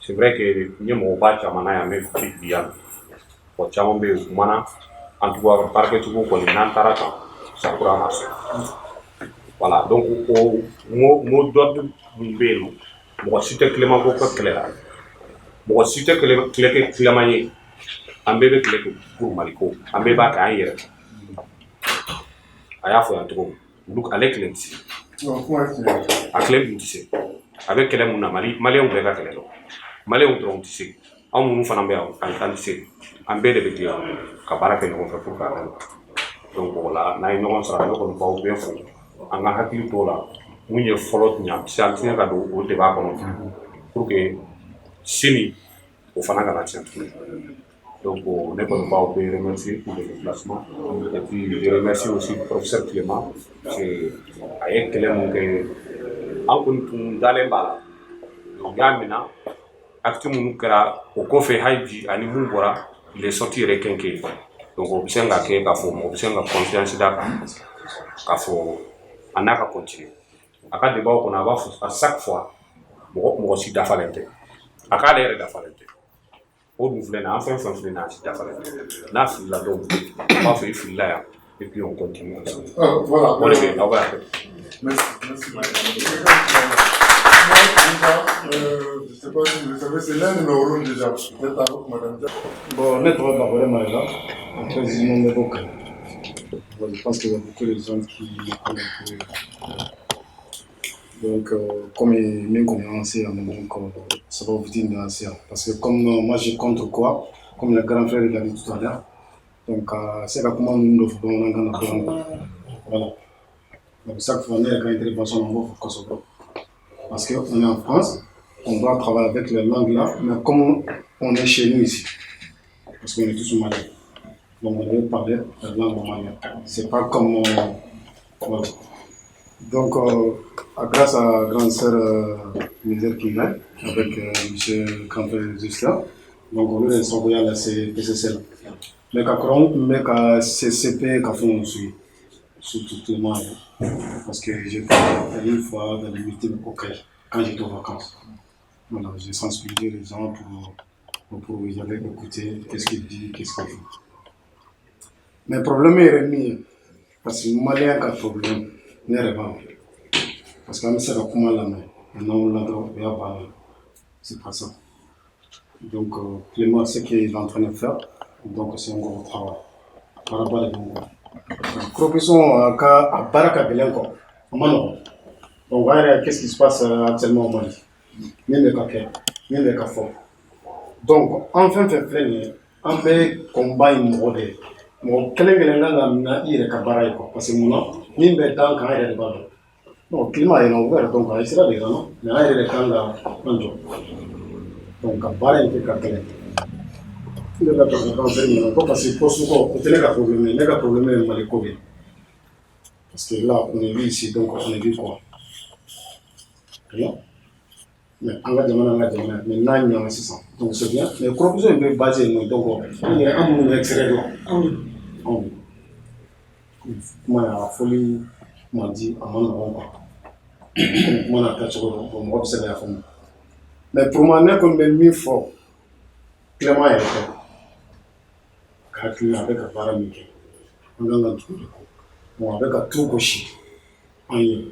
C'est vrai que nous avons pas de bien. Pour en tout cas, parce que tu vois ça pourra marcher. Voilà, donc au mot d'ordre du bélo, moi si tu es Clément Claire, moi si tu es Clément, un bébé pour Maliko, un bébé à ailleurs. Aya fait un trou, donc avec l'ensi. À Clem, tu sais, avec Clem, on a Mali, on veut la Clem. Malais, on trompe, tu sais, on nous fait un bé, un bébé de Bédia, Kabarak et on fait pour Karan. Donc voilà, n'a une once à l'eau, on va ouvrir fond. En a hakili to la mun ye fɔlɔ ɲa siɲɛ ka don o de b'a kɔnɔ pour que sini o fana kana tiɲɛ tuguni. Donc ne kɔni b'aw bɛɛ remercier pour le déplacement et puis je remercie aussi professeur Clément c'est a ye kɛlɛ mun kɛ an kɔni tun dalen b'a la donc y'a minɛ acte minnu kɛra o kɔfɛ hali bi ani mun bɔra il est sorti yɛrɛ kɛnkɛ donc o bɛ se ka kɛ k'a fɔ o bɛ se ka confiance d'a kan k'a fɔ a n'a ka continuer a ka débat kɔnɔ a b'a fɔ à chaque fois mɔgɔ si dafalen tɛ a k'ale yɛrɛ dafalen tɛ o dun filɛ nin an fɛn fɛn filɛ nin an si dafalen tɛ n'a filila dɔw a b'a fɔ i filila yan et puis on continue ensemble. Voilà. O de bɛ yen aw b'a kɛ. Merci. Je ne sais pas si vous savez, c'est l'un de nos rôles déjà. Peut-être avec Madame. Bon, ne tɔgɔ Bakɔrɛ Mayiga, président de Boka. Je pense qu'il y a beaucoup de gens qui me connaissent. Donc, comme il a commencé, ça va vous dire parce que comme moi je contre quoi, comme le grand frère l'a dit tout à l'heure, donc c'est comment nous devons voilà. Donc chaque fois, il y a une intervention parce qu'on est en France, on doit travailler avec les langues là, mais comme on est chez nous ici, parce qu'on est tous maliens, donc on doit parler la langue malienne. C'est pas comme voilà. Donc, grâce à grande sœur Misère Kinga, avec M. Campbell Justin, donc on est envoyé à la PCCL. Mais quand CCP, quand on suit, surtout tout le monde, parce que j'ai fait une fois dans les meetings quand j'étais en vacances. Voilà, j'ai sensibilisé les gens pour y aller écouter qu'est-ce qu'il dit, qu'est-ce qu'il fait. Mais le problème est remis, parce que le Malien a un problème. Parce que c'est comment la main, c'est pas ça. Donc, Clément, ce qu'il est en train de faire, donc c'est un gros travail. Par rapport à la profession à Baraka Belenko, donc, qu'est-ce qui se passe actuellement au Mali? Même les cafés. Donc, enfin, on peut combattre une modèle. Mon collègue n'a eu de parce que mon ni bête dans quand il est bas. Non, climat est ouvert, donc il sera déjà non. Mais là, il est quand là, donc à barrer un peu calculé. Il est là pour parce que pour ce qu'on a des problèmes, il y a des problèmes avec le Covid. Parce que là, on est vu ici, donc on est vu quoi? Rien. Mais on va demander, mais là, il y a 600. Donc c'est bien. Mais la proposition est basée, donc il y a un moment extrait. Moi, la folie m'a dit à mon moi, la pour observer la femme. Mais pour moi, n'est qu'on met mieux fort. Clément est fait. Calcul avec un paramètre. On a un tout. Bon, avec un tout gauche. Mais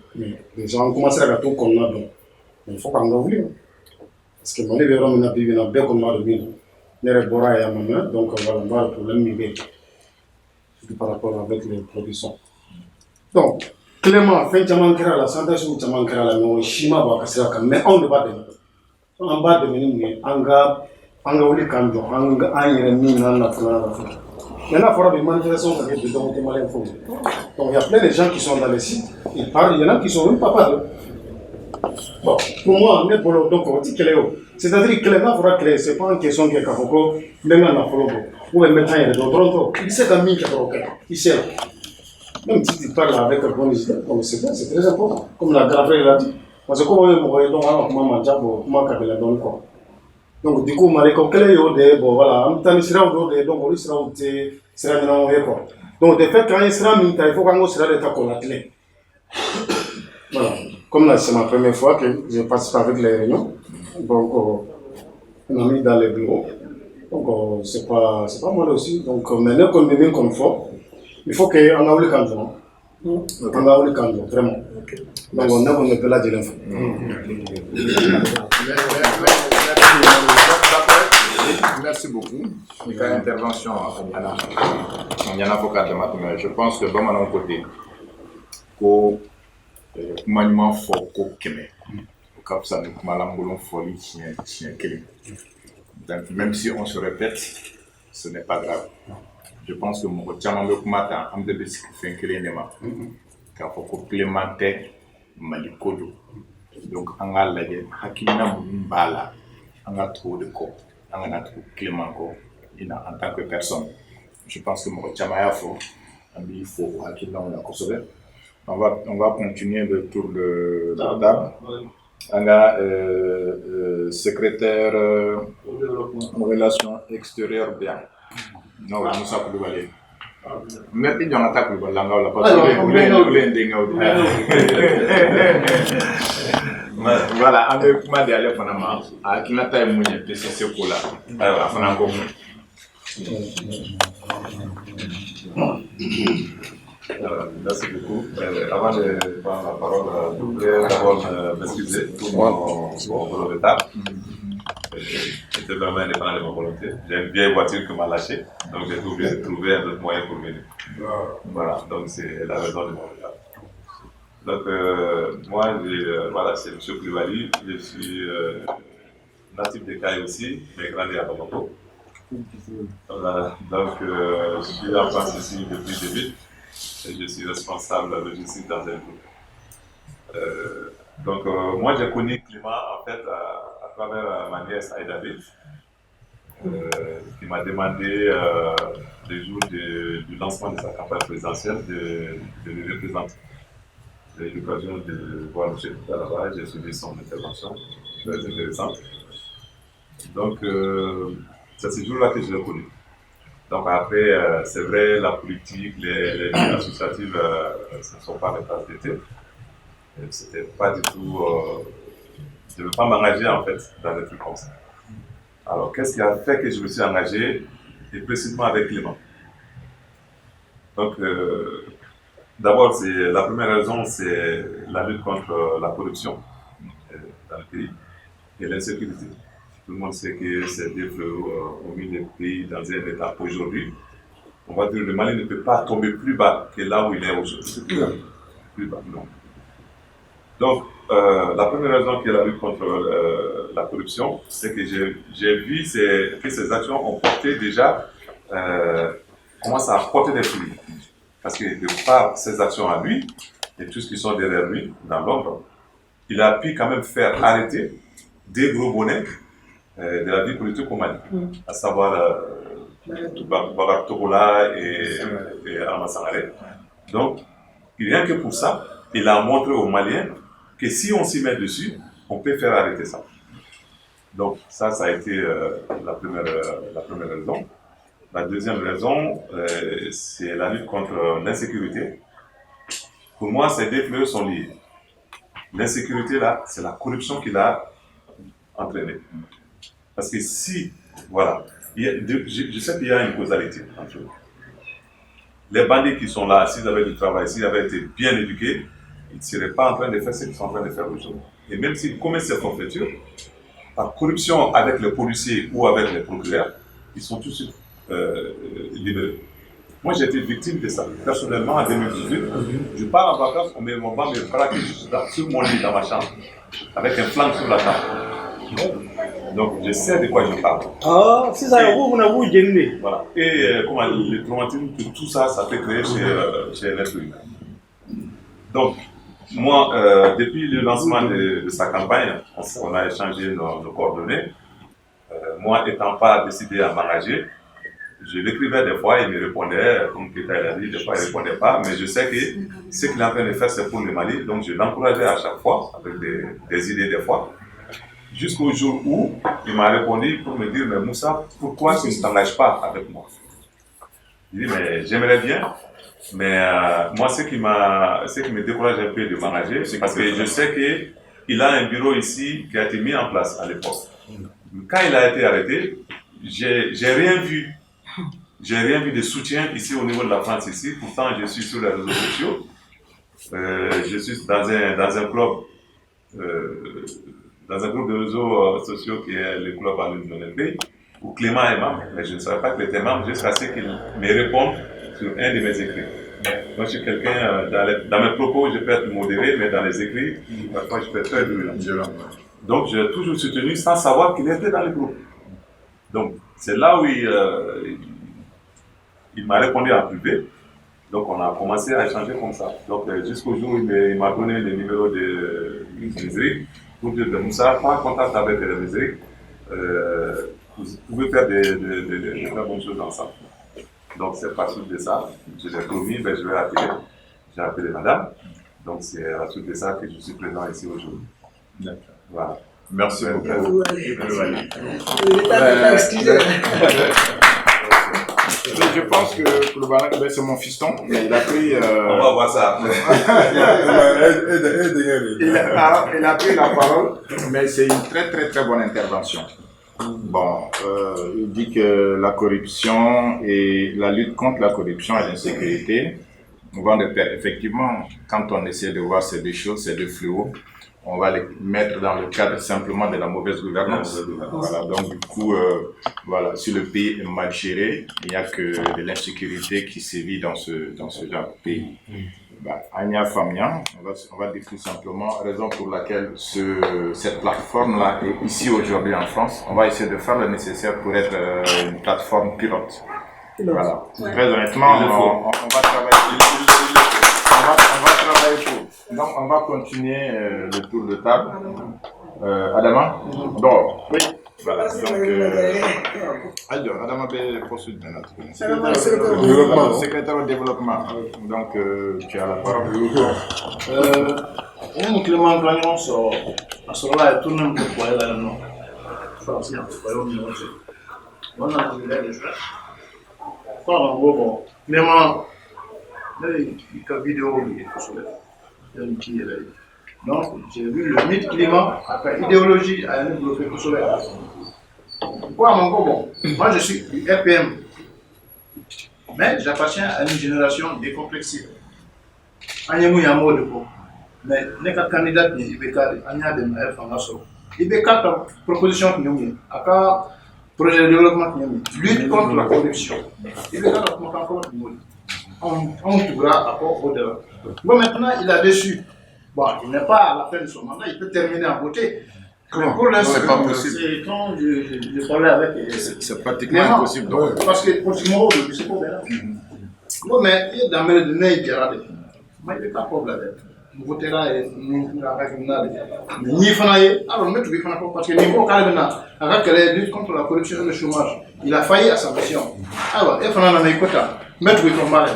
les gens commencent à tout qu'on a donc. Il faut qu'on oublie. Parce que mon événement n'a pas eu un bec comme Marvin. N'est pas à ma main, donc on va avoir le problème par rapport avec les productions. Donc, Clément, fin de la santé, je vous la Shima mais on ne va pas de on va devenir Anga Kanjo, Anga Mina, la Flora. Il y en a fort des manifestations avec des dons de malins. Donc, il y a plein de gens qui sont dans les sites, ils parlent, il y en a qui ne sont même pas parlés. Bon, pour moi, on est pour le donc on dit c'est-à-dire que Clément fera clair, ce n'est pas une question qui est à Foko, même à la Folobo, ou maintenant il y a d'autres, il sait qu'un mille il sait. Même si tu parles avec un bon idée, comme c'est bien, c'est très important. Comme la grave l'a dit. Parce que comment on va donc alors comment manger, comment Kabila donne quoi. Donc du coup, Maléko, quel est le bon voilà, en tant que sera au donc on sera au sera dans le quoi. Donc de fait quand il sera mis, il faut qu'on sera l'état qu'on a clé. Voilà. Comme là, c'est ma première fois que je participe avec les réunions. Donc on a mis dans les bureaux. Donc c'est pas mal aussi. Donc maintenant qu'on est bien comme fort. Il faut qu'on ait le candidat. On a le candidat, vraiment. Donc on a qu'on appelle la direction. Merci beaucoup. Il y a une intervention il y en a beaucoup de matériel. Je pense que dans mon côté, au maniement fort au Québec, au Cap ça nous malambolon folie chien Québec. Donc même si on se répète, ce n'est pas grave. Je pense que mon chama me kumata am de bisque fin kelenema ka faut complémenter malikodo donc anga laje hakina mbala anga trop de corps anga trop clément ko ina en tant que personne. Je pense que mon chama ya faut il faut hakina on a consommé. On va continuer le tour de table. Anga secrétaire aux relations extérieures bien. Non, nous sommes plus valés. Mais il y en a pas plus valés. Voilà, on est comment d'aller pour la marche. À qui n'a pas eu mon PCC pour la. Alors, on a encore. Merci beaucoup. Avant de prendre la parole, je voudrais d'abord m'excuser pour le retard. J'étais vraiment indépendant de ma volonté. J'ai une vieille voiture qui m'a lâché, donc j'ai obligé de trouver un autre moyen pour venir. Voilà, donc c'est la raison de mon regard. Donc, moi, voilà, c'est M. Koulibaly, je suis natif de Caille aussi, mais grandi à Bamako. Voilà, donc, je suis en France ici depuis 2000 et je suis responsable logistique dans un groupe. Donc, moi, j'ai connu Clément en fait à travers ma nièce Aïda qui m'a demandé le jour du lancement de sa campagne présidentielle de le représenter. J'ai eu l'occasion de voir M. Kouta là-bas, j'ai suivi son intervention, très intéressante. Donc, c'est ce jour-là que je l'ai connu. Donc après, c'est vrai, la politique, les lignes associatives, ce ne sont pas mes tasses d'été. C'était pas du tout... je ne veux pas m'engager en fait dans des trucs comme ça. Alors, qu'est-ce qui a fait que je me suis engagé? Et précisément avec Clément. Donc, d'abord, la première raison, c'est la lutte contre la corruption dans le pays et l'insécurité. Tout le monde sait que c'est des fléaux au milieu du pays dans un état aujourd'hui. On va dire que le Mali ne peut pas tomber plus bas que là où il est aujourd'hui. Plus bas, non. Donc, la première raison qui est la lutte contre la corruption, c'est que j'ai vu que ces actions ont porté déjà, commencent à porter des fruits. Parce que de par ces actions à lui, et tous qui sont derrière lui, dans l'ombre, il a pu quand même faire arrêter des gros bonnets de la vie politique au Mali, à savoir Barak Togola et Arma Sangaré. Donc, rien que pour ça, il a montré aux Maliens que si on s'y met dessus, on peut faire arrêter ça. Donc, ça a été la première raison. La deuxième raison, c'est la lutte contre l'insécurité. Pour moi, ces deux fléaux sont liés. L'insécurité, là, c'est la corruption qui l'a entraîné. Parce que si, voilà, je sais qu'il y a une causalité entre eux. Les bandits qui sont là, s'ils avaient du travail, s'ils avaient été bien éduqués, ils ne seraient pas en train de faire ce qu'ils sont en train de faire aujourd'hui. Et même s'ils commettent ces forfaitures, par corruption avec les policiers ou avec les procureurs, ils sont tout de suite libérés. Moi, j'ai été victime de ça. Personnellement, en 2018, je pars en vacances, on me braque sur mon lit dans ma chambre, avec un flingue sur la table. Donc, je sais de quoi je parle. Ah, c'est ça, vous n'avez gagné. Voilà. Et comment le traumatisme, tout ça, ça peut créer chez l'être humain. Donc, moi, depuis le lancement de sa campagne, on a échangé nos coordonnées. Moi, étant pas décidé à m'engager, je l'écrivais des fois, il me répondait, comme Kéta l'a dit, des fois il ne répondait pas, mais je sais que ce qu'il est en train de faire, c'est pour le Mali, donc je l'encourageais à chaque fois, avec des idées des fois. Jusqu'au jour où il m'a répondu pour me dire, mais Moussa, pourquoi tu ne t'engages pas avec moi? Il dit, mais j'aimerais bien, mais moi, ce qui me décourage un peu de m'engager, c'est parce que je sais qu'il a un bureau ici qui a été mis en place à l'époque. Quand il a été arrêté, j'ai rien vu. J'ai rien vu de soutien ici au niveau de la France ici. Pourtant, je suis sur les réseaux sociaux. Je suis dans un club, dans un groupe de réseaux sociaux qui est le club en Union Olympique, où Clément est membre. Mais je ne savais pas qu'il était membre jusqu'à ce qu'il me réponde sur un de mes écrits. Moi, je suis quelqu'un, dans mes propos, je peux être modéré, mais dans les écrits, parfois, je peux être très violent. Donc, j'ai toujours soutenu sans savoir qu'il était dans le groupe. Donc, c'est là où il m'a répondu en privé. Donc, on a commencé à échanger comme ça. Donc, jusqu'au jour où il m'a donné le numéro de Mézéric pour dire de Moussa, pas en contact avec les Mézéric. Vous pouvez faire des très bonnes choses ensemble. Donc, c'est par suite de ça, je l'ai promis, mais je vais appeler. J'ai appelé madame. Donc, c'est à la suite de ça que je suis présent ici aujourd'hui. D'accord. Voilà. Merci beaucoup. Je pense que Koulibaly, c'est mon fiston. Il a pris. On va voir ça après. Il a pris la parole, mais c'est une très très très bonne intervention. Bon, il dit que la corruption et la lutte contre la corruption et l'insécurité vont de pair. Effectivement, quand on essaie de voir ces deux choses, ces deux fléaux, on va les mettre dans le cadre simplement de la mauvaise gouvernance. Voilà, donc du coup, voilà, si le pays est mal géré, il n'y a que de l'insécurité qui sévit dans ce genre de pays. Anya Famia, on va décrire simplement la raison pour laquelle cette plateforme-là est ici aujourd'hui en France. On va essayer de faire le nécessaire pour être une plateforme pilote. Voilà. Très honnêtement, on va travailler. On va travailler pour. Donc, on va continuer le tour de table. Adama? Donc, oui. Voilà. Donc, alors, Adama B. poursuite maintenant. Secrétaire au développement. Donc, tu as la parole. Un Clément Gagnon sur la tournée de Poil à la non. Français, on a des choses. En gros, Clément, il y a une vidéo qui est là. Donc, j'ai vu le mythe climat, après idéologie à un bloqué tout seul. Pourquoi mon bon? Moi je suis du RPM, mais j'appartiens à une génération décomplexée. Anyamou Yamo de quoi? Mais n'est qu'un candidat de IBK, Anya de Maël Fangasso. IBK, proposition qui nous met, à projet de développement qui nous met, lutte contre la corruption. IBK, encore on trouvera rapport au-delà. Bon, maintenant, il a déçu. Bon, il n'est pas à la fin de son mandat, il peut terminer en beauté. Mais pour l'instant, c'est pas possible. C'est quand je parlais avec. C'est pratiquement impossible. Donc. Parce que pratiquement aujourd'hui, c'est pas bien. Bon, mais il y a dans le nez qui a raté. Mais il n'y a pas de problème. Nous voterons avec une nade. Mais ni fanaye, alors nous mettons pas parce que niveau carrément, avec la lutte contre la corruption et le chômage, il a failli à sa mission. Alors, il faut en avoir écouté. Mettons pas mal.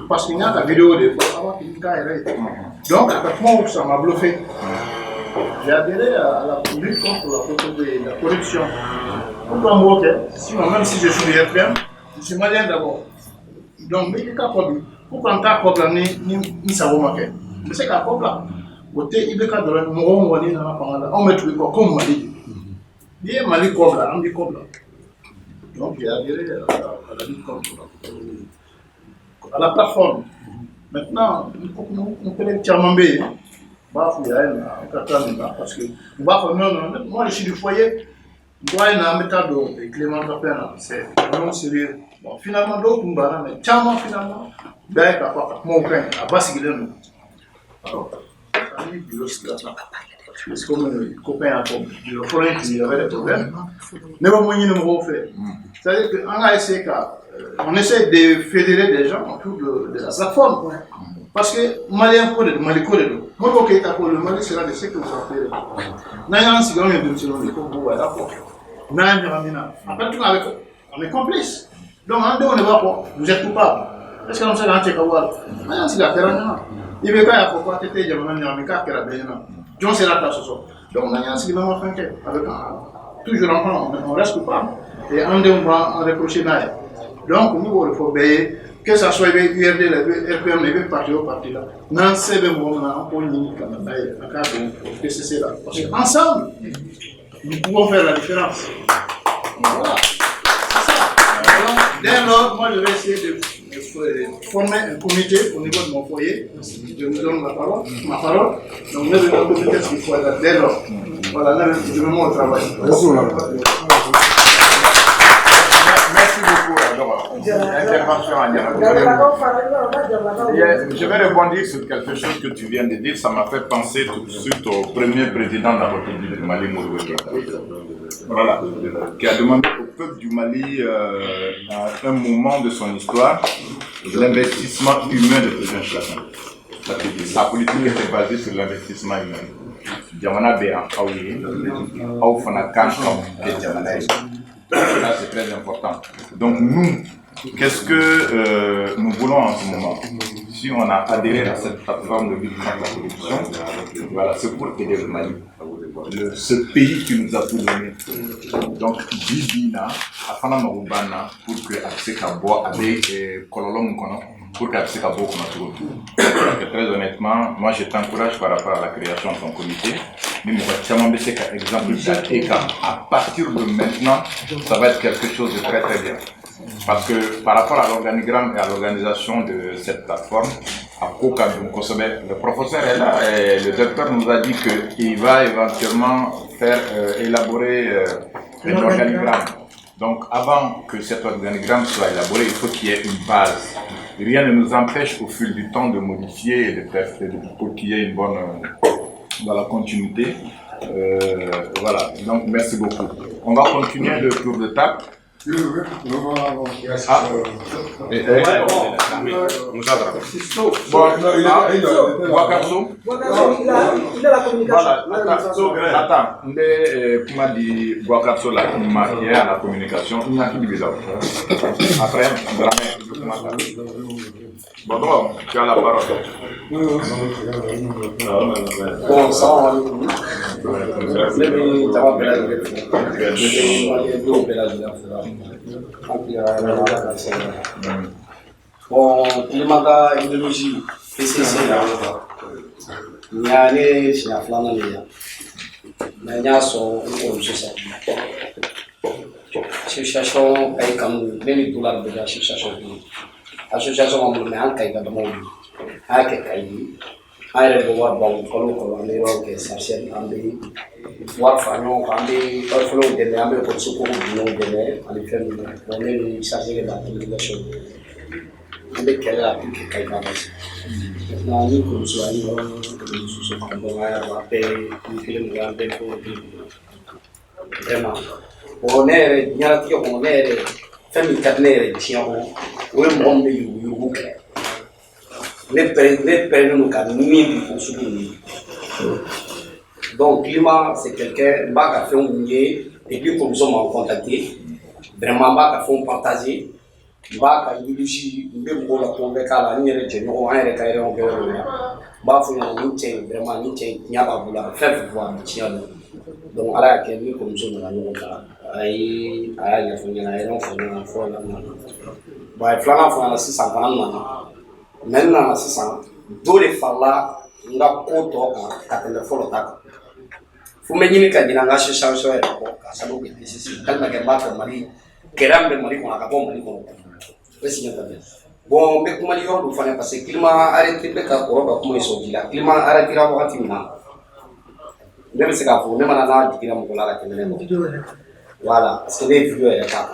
Parce qu'il y a la vidéo des fois, donc, à partir du moment où ça m'a bluffé, j'ai adhéré à la lutte contre la corruption. Pourquoi moi, même si je suis du RPM, je suis malien d'abord. Donc, mais il y a un problème. Pourquoi on a un problème, ni ça va manquer. Mais c'est qu'un problème. Il y a un problème, on met tout le corps comme Mali. Il y a un Mali comme là, on dit comme là. Donc, j'ai adhéré à la lutte contre à la plateforme. Maintenant, on peut être Tiamambé, parce que moi je suis du foyer, moi je suis un méthode de Clément Capena, c'est non sérieux. Bon, finalement, d'autres m'ont mais Tiamambé finalement, bien qu'à mon frère, à Bassiglen. Alors, c'est comme un copain à comme le forain qui avait des problèmes. Mais bon, moi, il ne m'a pas fait. C'est-à-dire qu'on a essayé on essaie de fédérer des gens autour de la plateforme. Parce que Mali est un peu de Mali. Moi, le Mali sera de ce que vous en faites. On est complices. Donc, on ne va pas. Vous êtes coupables. Est-ce que nous sommes en train de voir? Il veut pas pourquoi tu étais John sera là ce soir. Donc, on a toujours on reste coupable. Et on va en reprocher d'ailleurs. Donc, nous, il faut veiller, que ce soit les URD, les RPM, les partis au parti là. Non, c'est le moment, on peut nous que c'est là. Parce qu'ensemble, nous pouvons faire la différence. Voilà. C'est ça. Dès lors, moi, je vais essayer de former un comité au niveau de mon foyer. Je vous donne ma parole. Donc, nous devons un comité qu'il faut être dès lors. Voilà, là, je me mets au travail. Merci beaucoup. Intervention je vais rebondir sur quelque chose que tu viens de dire. Ça m'a fait penser tout de suite au premier président de la République du Mali, voilà, qui a demandé au peuple du Mali, à un moment de son histoire, l'investissement humain de président Chacun. Sa politique était basée sur l'investissement humain. Diamana Béa, Aoufana Kankan et Diamana. Ça, c'est très important. Donc, nous, qu'est-ce que nous voulons en ce moment? Si on a adhéré à cette plateforme de lutte contre la corruption, voilà, c'est pour aider le Mali. Ce pays qui nous a tout donné. Donc, Bibina, Afana Marubana, pour que Aksé Kabo, avec Kololom Kono, pour qu'Aksé Kabo très honnêtement, moi je t'encourage par rapport à la création de ton comité. Mais moi, Tiamambé, c'est qu'un exemple d'Akéka. À partir de maintenant, ça va être quelque chose de très très bien. Parce que par rapport à l'organigramme et à l'organisation de cette plateforme, Le professeur est là et le docteur nous a dit qu'il va éventuellement faire élaborer un organigramme. Donc avant que cet organigramme soit élaboré, il faut qu'il y ait une base. Rien ne nous empêche au fil du temps de modifier et de faire pour qu'il y ait une bonne continuité. Voilà, donc merci beaucoup. On va continuer le tour de table. Il a la communication. Attends, comment dit Boakarso là, qui est à la communication, il n'y a qui là. Après, bon, tu as la parole. Bon, ça, bon, Limanga idéologie PCC là, il y a les Chinaflana mais il y a son association paye comme $20 de l'association mais en cas de monde à quelqu'un a revoir bon comme les que ça c'est un des voir fanon quand des orphelins de l'âme pour se pour nous donner à les faire on est chargé de la communication avec quelle la que quelqu'un maintenant nous comme ça nous sommes en train de payer une film grande pour vraiment on est il y a qui on est famille cadre chien ou le monde you les pères nous cadre ni pour soutenir donc climat c'est quelqu'un qui a fait un millier et puis comme nous sommes en contacté vraiment qui a fait un partager a idéologie même pour la convaincre la ligne de généraux un récaire on peut vraiment ni tient n'y a pas vouloir faire voir tiens donc à la quelle comme nous sommes là ay ya funya na fona fona ba flana fona 600 maintenant 600 dole falla nga ko to ka telefone ta fu me nyini ka dina nga shisha so era ko ka sabu ke sisi kalma ke ba ko mari kerambe mari ko ka bo mari ko wesi nyata bon be kuma yo do fana parce que climat arrêté be ka ko ba kuma so gila climat arrêté ra wakati mina ne be se ka fu ne mana na dikira mo la ke ne voilà parce que les vidéos est là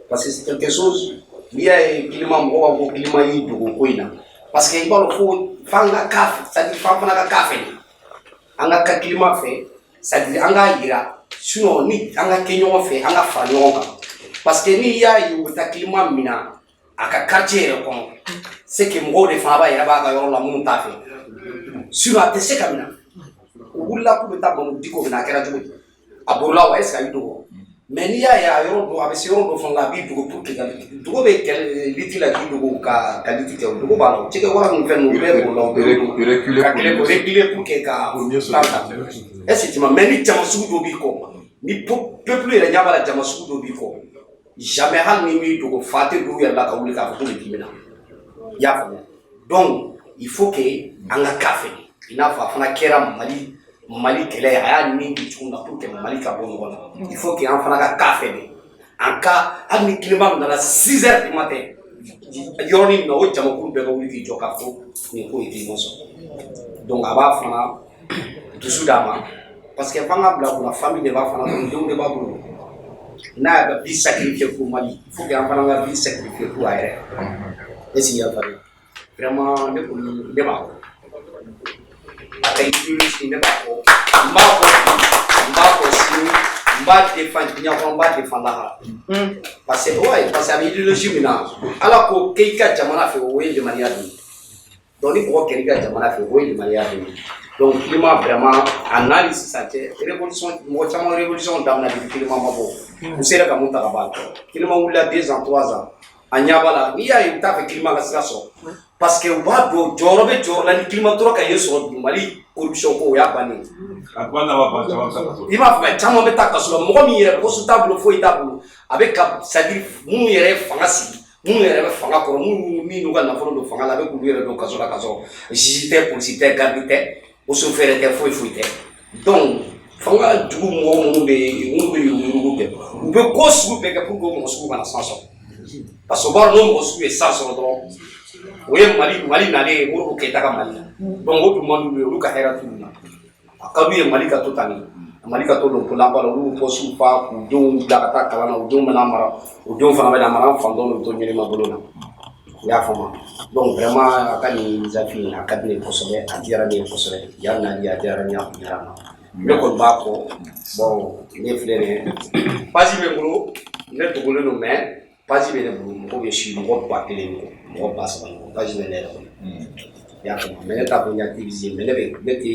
parce que c'est quelque chose lié au climat au climat yi dogo koina parce que il va le faut fanga café ça dit fanga na café anga ka climat fait ça dit anga ira sinon ni anga kenyo fait anga fanyo parce que ni ya yu ta climat mina aka quartier ko c'est que mo de fa ba ira ba ka yo la mun ta fait sinon atese kamina ugulla ku beta bon diko na kera jugo aborla wa eska yudo mais ni ya yoro do abesi yoro do fon la bi dugo pour que dugo be quel liti la dugo ka liti ke dugo ba no tike wala mun fen no be ko no reculer pour que ka effectivement mais ni jama sugu do bi ko ni peuple la nyaba la jama sugu do bi ko jamais hal ni mi dugo faté do ya la ka wuli ka ko ni kimena ya fa donc il faut que anga café ina fa fana kera Mali kele aya ni bichunda pour que Mali ka bon wala il faut qu'il en fana ka café en cas ani climat dans la 6h du matin yoni no jama ko be ko wiki joka fo ni ko iti moso donc aba fana tout soudama parce que fanga bla pour la famille de ba fana donc de ba bulu na ba bi sacrifier pour Mali il faut qu'il en fana ka bi sacrifier pour aéré et si ya fare vraiment ne ko de ba avec une n'importe mba défendre parce que ouais parce que l'idéologie mina ala ko keika jamana fe oye de manière donc il faut keika jamana fe oye de manière donc climat vraiment analyse ça c'est révolution mo chama révolution dans la climat mabo vous savez ka monta ka ba climat ou la 2 ans 3 ans anyabala ni ya yuta fe climat ka saso parce que wa do jorobe jorla ni climat to ka yeso Mali corruption ko ya bani akwana wa pa ima fa chama beta ka so mo mi yere ko su tableau fo tableau avec c'est-à-dire mu yere fangasi mu yere fanga ko mu mi no ga na fo do fanga la be ku yere do ka so jité politique gardité o so fere te fo te donc fanga du mo be yuru be ko su be ka pour ko mo su na sanso parce que bar no mo su e sanso do o ye Mali nalen Modibo Keita ka Mali donc o tun man d'u ye olu ka hɛrɛ t'u la a ka d'u ye Mali ka to tan de Mali ka to don polanba la olu poste fa k'u denw bila ka taa kalan na u denw bɛna mara u denw fana bɛna mara an fan dɔw bɛ to ɲɛnɛma bolo la i y'a faamu donc vraiment a ka nin zafi a ka di ne ye kosɛbɛ a diyara ne ye kosɛbɛ yan nali a diyara ne ye a bonya na ne kɔni b'a fɔ bon ne filɛ nin ye page bɛ n bolo ne dogolen don mais page bɛ ne bolo mɔgɔw bɛ si mɔgɔ 1000 mɔgɔ 3000 page bɛ ne yɛrɛ bolo i y'a faamu mais ne t'a fɔ n y'a diviser mais ne tɛ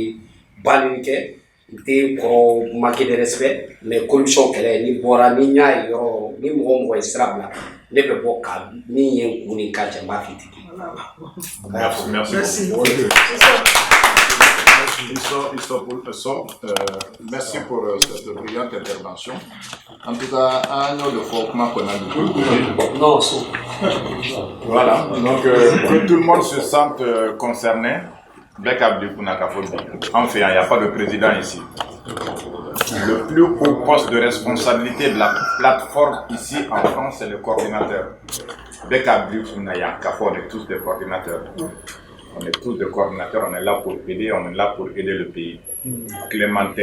balini kɛ n tɛ kɔrɔ manquer de respect mais corruption kɛlɛ ni bɔra ni n y'a ye yɔrɔ ni mɔgɔ ye sira bila ne bɛ bɔ ka min ye n kun ni ka cɛ n b'a f'i tigi. Merci pour cette brillante intervention. En tout cas, un autre fois, comment on a dit. Non, voilà, donc que tout le monde se sente concerné. Enfin, il n'y a pas de président ici. Le plus haut poste de responsabilité de la plateforme ici en France, c'est le coordinateur. On est tous des coordinateurs. On est tous des coordinateurs, on est là pour aider, on est là pour aider le pays. Clément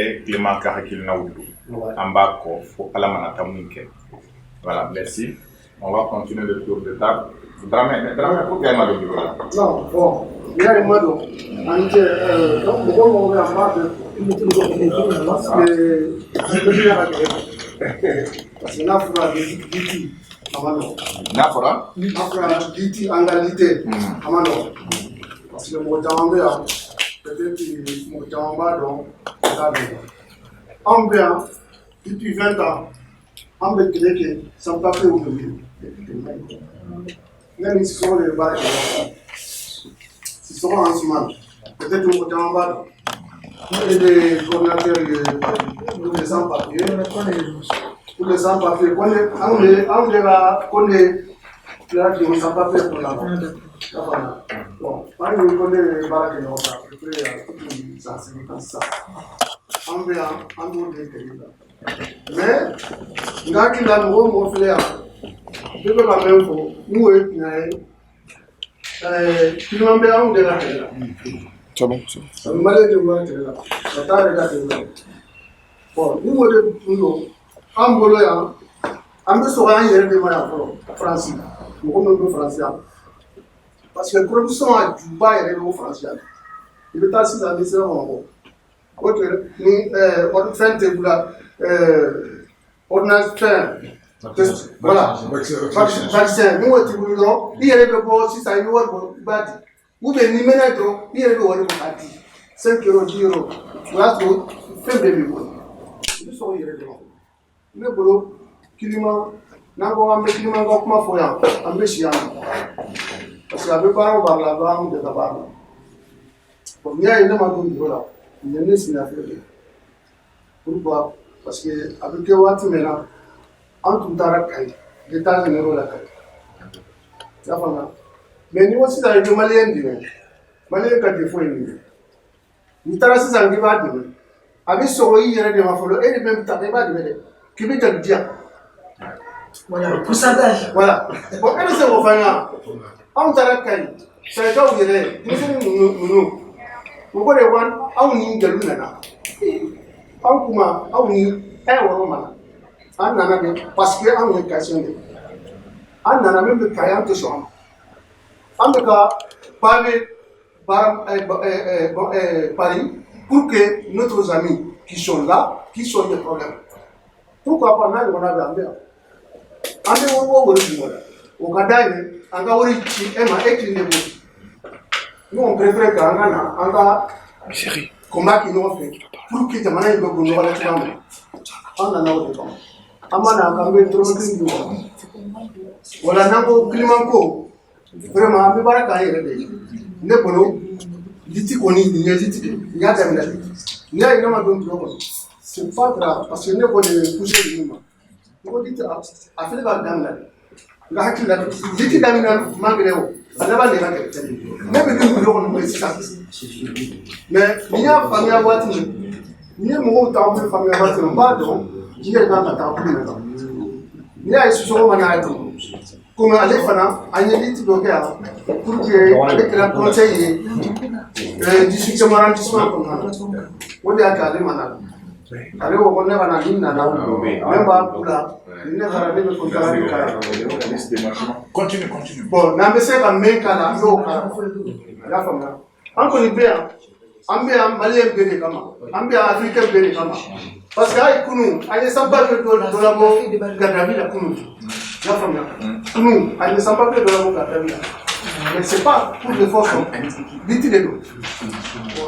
Karakilnaoudou, Ambako, Alamanatamunke. Voilà, merci. On va continuer le tour de table. Dramé, pourquoi il y a mal au bureau là? Non, bon, il y a des modes. Donc, on va avoir parce que Nafra Diti, Amano. Nafra Diti, en réalité, Amano. Parce que mon Jamambé, peut-être que mon Jamba, donc, en bien, depuis 20 ans, en Belgique, sans papier ou de ville. Même si ce sont les balles, ce seront en semaine. Peut-être que mon Jamba, et les coordinateurs pour les sans-papiers, pour les sans-papiers, on connaît là qui ont sans-papiers pour la bon, par exemple, on connaît les balles qui ont ça, à peu près ça, c'est comme ça. On veut en dehors des pays. Mais, quand il a mon frère, je peux pas même pour nous, il m'a bien en de la terre. C'est bon. Malgré tout, la terre est là. Bon, nous, en Boloya, en Bessoran, il y a des moyens français. Nous sommes français. Parce que la corruption a du bas et le français. Il est assis à l'essai en haut. On fait des boulas, ordinateur. Voilà, vaccin. Nous, il y a des beaux, si ça y est, ou bien ni ménage, il y a des beaux, 5 euros, 10 euros. Voilà, fait des beaux. Nous sommes irréguliers. Le boulot, climat, n'avons pas de climat comme ma foyer, un peu chiant. Parce que avec parents, on va là-bas, on est là-bas. Pour moi, il y a une demande là. Il y a une signature. Pourquoi? Parce que avec les watts maintenant, en tout cas, l'État général la caille. Mais nous aussi, dans les Maliens, Maliens qui ont des fois, nous traversons un débat. Avec ce roi, il y a des mafiolos et les mêmes tapés qui veut te dire. Voilà, le pourcentage. Voilà. Bon, quand c'est au final, on t'a la caille. C'est le cas où il y a nous. Vous voyez, on a une galuna. On a une erreur. Parce qu'on a une question. On a même le cahier de chambre. En tout cas, Paris pour que nos amis qui sont là, qui sont des problèmes. Pourquoi pas nous on a gardé? Au Canada, nous on préfère qu'on a combat qui nous fait pour que les gens ne nous voient pas. On en a autre temps. Amana kambe trop de voilà nango klimanko vraiment ambe baraka yele ne bolo diti koni ni diti ya tamina ni ay nama don do c'est pas grave parce que ne ko de pousser de nous ko diti afele ba damna nga hakila diti damina mangrewo alaba le ngake ne be du do ko no sisa mais ni ya famia wati ni mo ta famia wati ba do ni ya ka ta ni a yi su mana ya tun Comme aller faire un élite pour que avec la conseil du 18e arrondissement, on est à aller malade. Ale wo ko neba na hinna na même ba pula ne kara ne ko kara ni kara continue bon na be se ka men kala yo ka la fama an ko ni be an be an malien be de kama an be africain be de kama parce que ay kunu ay samba be do la bo gadavi la kunu la fama kunu ay samba be do la bo gadavi mais c'est pas pour les forces vite de nous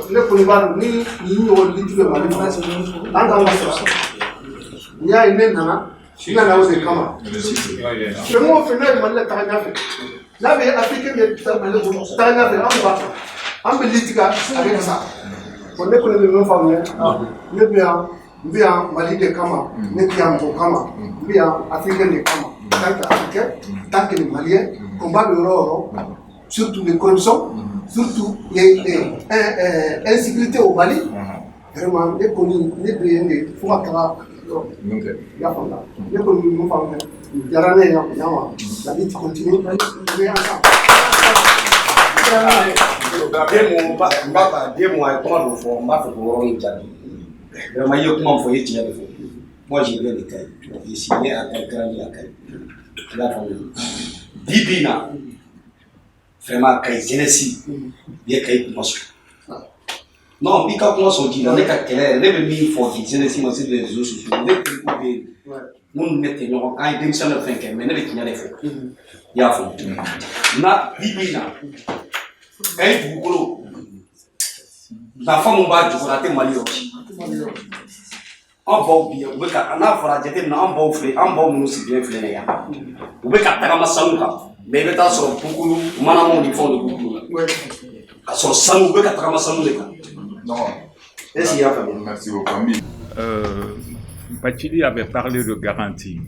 ne kunu ba ni ni yo vite de mali anga ngasa nya ine nana ina na ose kama le mo fe na mali ta nya fe la be africain be ta mali ta nya fe am be litika avec ça on ne connaît même pas ne bien mali de kama ne bien ko kama bien africain de kama tant que africain tant que les maliens combat de l'or surtout les corruptions surtout les insécurité au Mali vraiment les connus les bien des faut attendre ya fanda les connus nous femme yarane ya la vie continue mais ensemble moi j'ai bien les cailles. J'ai signé à quelqu'un de la caille. Bibina, vraiment, caille, Génésis, bien caille pour moi. Non, mais quand on s'en dit, on est qu'à quelle heure, les mêmes fois, Génésis, moi c'est des réseaux sociaux, les plus nous mettons en démission de fin, mais nous mettons les faux. Il y a faux. Na Bibina, un boulot. La femme on va du côté Mali aussi. On va bien, on va na fora jete na on va nous bien flé ya. On va capter ma sanka. Mais beta so beaucoup mana mon il faut le beaucoup. À son sang on va capter ma sanka. Non. Est-ce qu'il y a famille? Merci beaucoup. Bathily avait parlé de garantie.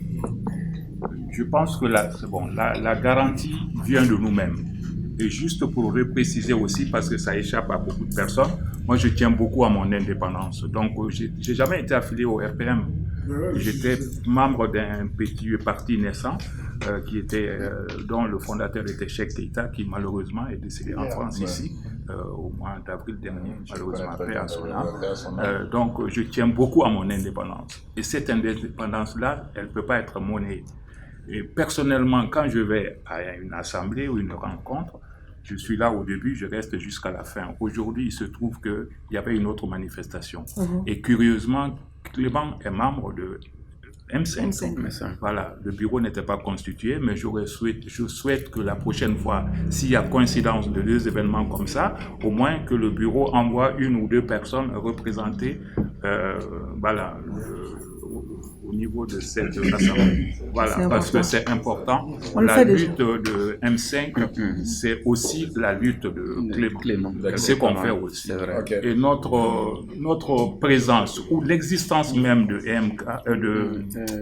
Je pense que la garantie vient de nous-mêmes. Et juste pour repréciser aussi, parce que ça échappe à beaucoup de personnes, moi je tiens beaucoup à mon indépendance. Donc j'ai jamais été affilié au RPM. J'étais membre d'un petit parti naissant dont le fondateur était Cheikh Keïta, qui malheureusement est décédé en France ici, au mois d'avril dernier, malheureusement paix à son âme. Donc je tiens beaucoup à mon indépendance. Et cette indépendance-là, elle ne peut pas être monnayée. Et personnellement, quand je vais à une assemblée ou une rencontre, je suis là au début, je reste jusqu'à la fin. Aujourd'hui, il se trouve qu'il y avait une autre manifestation. Et curieusement, Clément est membre de M5. Voilà, le bureau n'était pas constitué, mais je souhaite que la prochaine fois, s'il y a coïncidence de deux événements comme ça, au moins que le bureau envoie une ou deux personnes représenter au niveau de cette assemblée. Voilà, parce que c'est important. La lutte de M5, c'est aussi la lutte de Clément. C'est ce qu'on fait aussi. Et notre présence ou l'existence même de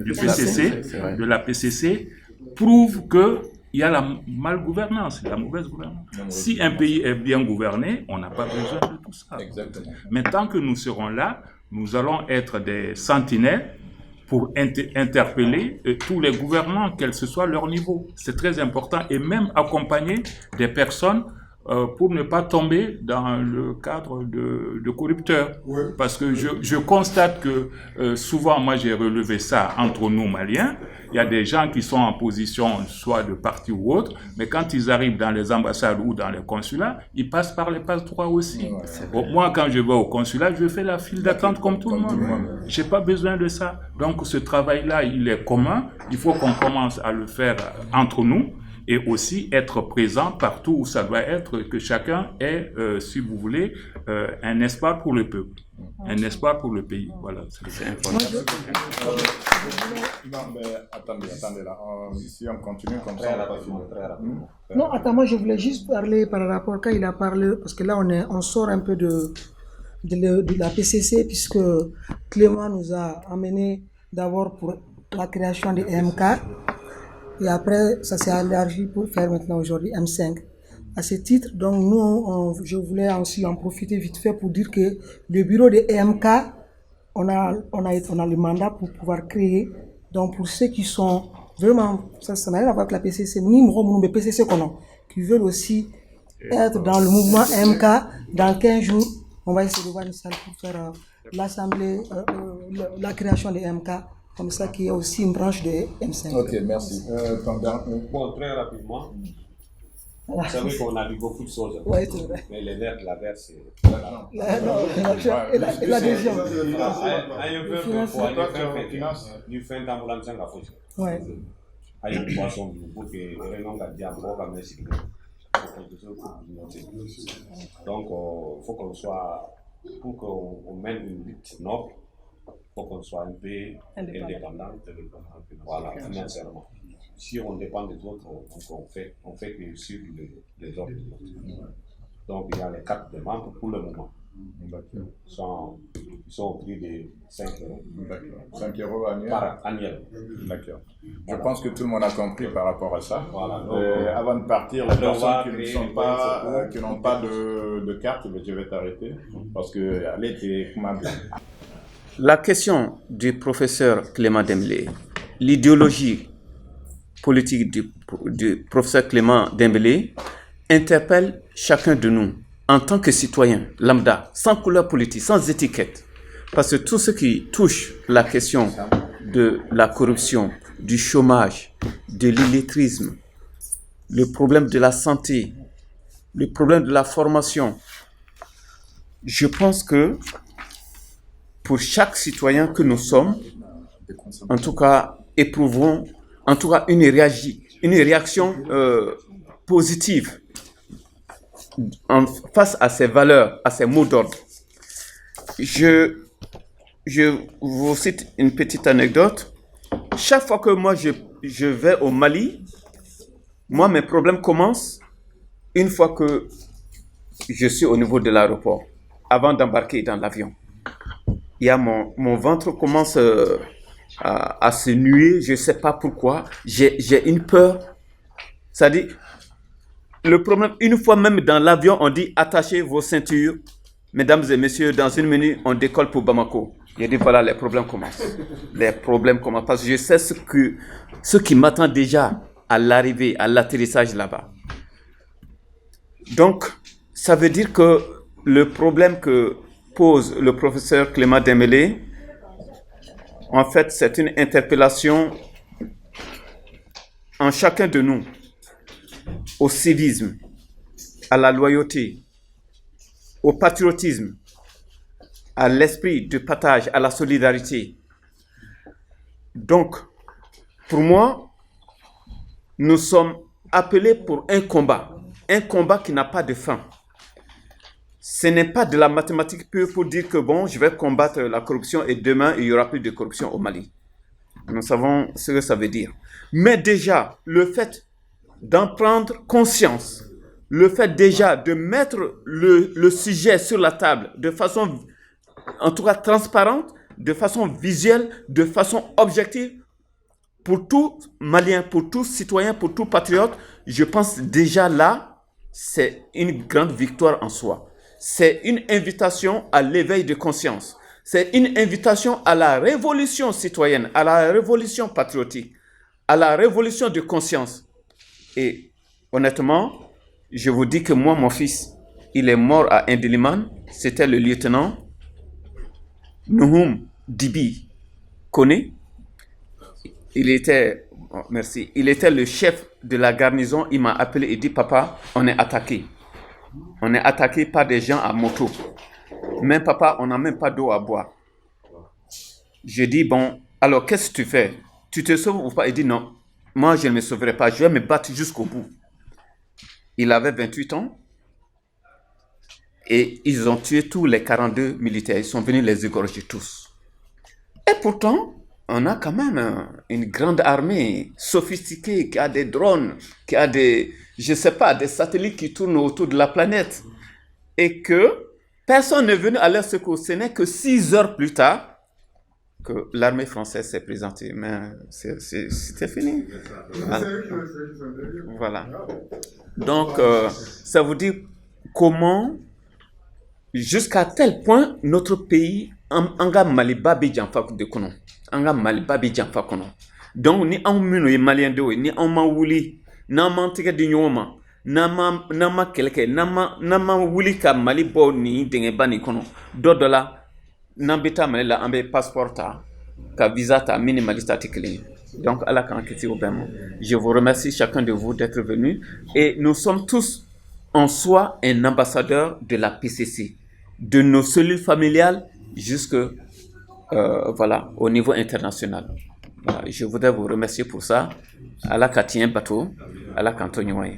du PCC, de la PCC, prouve que il y a la malgouvernance, la mauvaise gouvernance. Si un pays est bien gouverné, on n'a pas besoin de tout ça. Exactement. Mais tant que nous serons là, nous allons être des sentinelles pour interpeller tous les gouvernants, quel que soit leur niveau. C'est très important, et même accompagner des personnes pour ne pas tomber dans le cadre de corrupteurs. Parce que je constate que souvent, moi j'ai relevé ça entre nous Maliens, il y a des gens qui sont en position soit de parti ou autre, mais quand ils arrivent dans les ambassades ou dans les consulats, ils passent par les passe-droits aussi. Moi, quand je vais au consulat, je fais la file d'attente comme tout le monde. Je n'ai pas besoin de ça. Donc ce travail-là, il est commun. Il faut qu'on commence à le faire entre nous. Et aussi être présent partout où ça doit être, que chacun ait, si vous voulez, un espoir pour le peuple, un espoir pour le pays. Voilà, c'est important. Non, mais attendez là. Si on continue comme ça, on va pas finir. Non, attends, moi je voulais juste parler par rapport, quand il a parlé, parce que là on sort un peu de la PCC, puisque Clément nous a amené d'abord pour la création des MK. Et après, ça s'est élargi pour faire maintenant aujourd'hui M5. À ce titre, donc nous, je voulais aussi en profiter vite fait pour dire que le bureau de EMK, on a le mandat pour pouvoir créer. Donc pour ceux qui sont Vraiment, ça n'a rien à voir avec la PCC. Nous, les PCC qui veulent aussi être dans le mouvement MK. Dans 15 jours, on va essayer de voir une salle pour faire l'assemblée, la création des MK, comme ça, qui est aussi une branche de M5. Ok, merci. Bon, très rapidement. Vous savez qu'on a dit beaucoup de choses. Ouais, c'est vrai. Mais les verts, la verte, c'est. L'adhésion. Du fin d'ambulance, la fausse. Ouais. Il y a une boisson pour que les réunions de diamant, comme les cycles. Donc, il faut qu'on soit. Pour qu'on mène une lutte noble, il faut qu'on soit un peu indépendant. Voilà, financièrement. Si on dépend des autres, on fait que suivre les autres. Donc il y a les 4 membres pour le moment. Ils sont au prix de 5 euros. 5 euros annuel. Par annuel. D'accord. Je pense que tout le monde a compris par rapport à ça. Voilà. Avant de partir, les personnes qui n'ont pas de carte, je vais t'arrêter. Parce que allez, t'es La question du professeur Clément Dembélé, l'idéologie politique du professeur Clément Dembélé interpelle chacun de nous en tant que citoyen lambda, sans couleur politique, sans étiquette. Parce que tout ce qui touche la question de la corruption, du chômage, de l'illettrisme, le problème de la santé, le problème de la formation, je pense que pour chaque citoyen que nous sommes, en tout cas, éprouvons en tout cas une réaction positive face à ces valeurs, à ces mots d'ordre. Je vous cite une petite anecdote. Chaque fois que moi je vais au Mali, moi mes problèmes commencent une fois que je suis au niveau de l'aéroport, avant d'embarquer dans l'avion. Il y a mon ventre commence à se nuer, je ne sais pas pourquoi, j'ai une peur. C'est-à-dire, le problème, une fois même dans l'avion, on dit attachez vos ceintures, mesdames et messieurs, dans une minute, on décolle pour Bamako. J'ai dit voilà, les problèmes commencent. Les problèmes commencent parce que je sais ce qui m'attend déjà à l'arrivée, à l'atterrissage là-bas. Donc, ça veut dire que le problème que pose le professeur Clément Dembélé, en fait, c'est une interpellation en chacun de nous, au civisme, à la loyauté, au patriotisme, à l'esprit de partage, à la solidarité. Donc, pour moi, nous sommes appelés pour un combat qui n'a pas de fin. Ce n'est pas de la mathématique pure pour dire que bon, je vais combattre la corruption et demain, il n'y aura plus de corruption au Mali. Nous savons ce que ça veut dire. Mais déjà, le fait d'en prendre conscience, le fait déjà de mettre le sujet sur la table de façon, en tout cas transparente, de façon visuelle, de façon objective, pour tout Malien, pour tout citoyen, pour tout patriote, je pense déjà là, c'est une grande victoire en soi. C'est une invitation à l'éveil de conscience. C'est une invitation à la révolution citoyenne, à la révolution patriotique, à la révolution de conscience. Et honnêtement, je vous dis que moi, mon fils, il est mort à Indiliman. C'était le lieutenant Nouhoum Dibi Kone. Il était le chef de la garnison. Il m'a appelé et dit, papa, on est attaqué. On est attaqué par des gens à moto. Mais papa, on n'a même pas d'eau à boire. Je dis, bon, alors qu'est-ce que tu fais? Tu te sauves ou pas? Il dit, non, moi je ne me sauverai pas, je vais me battre jusqu'au bout. Il avait 28 ans et ils ont tué tous les 42 militaires. Ils sont venus les égorger tous. Et pourtant, on a quand même une grande armée sophistiquée qui a des drones, qui a des, je ne sais pas, des satellites qui tournent autour de la planète. Et que personne n'est venu à leur secours. Ce n'est que 6 heures plus tard que l'armée française s'est présentée. Mais c'était fini. Voilà. Donc, ça vous dit comment, jusqu'à tel point, notre pays, Anga Malibabi Djanfak de Konon, Anga Malibabi Djanfak Konon. donc ni anw minnu ye maliyɛndenw ye ni anw ma wuli n'an m'an tɛgɛ di ɲɔgɔn ma n'an ma kɛlɛ kɛ n'an ma wuli ka Mali bɔ nin dingɛba nin kɔnɔ dɔ la n'an bɛ taa Mali la an bɛ passeport ta ka visa ta min ni Mali ta tɛ kelen ye. Donc Ala k'an kisi o bɛɛ ma. Je vous remercie chacun de vous d'être venu et nous sommes tous en soi un ambassadeur de la PCC, de nos cellules familiales jusque voilà, au niveau international. Voilà, je voudrais vous remercier pour ça. Ala ka tiɲɛ bato, Ala k'an to ɲɔgɔn ye.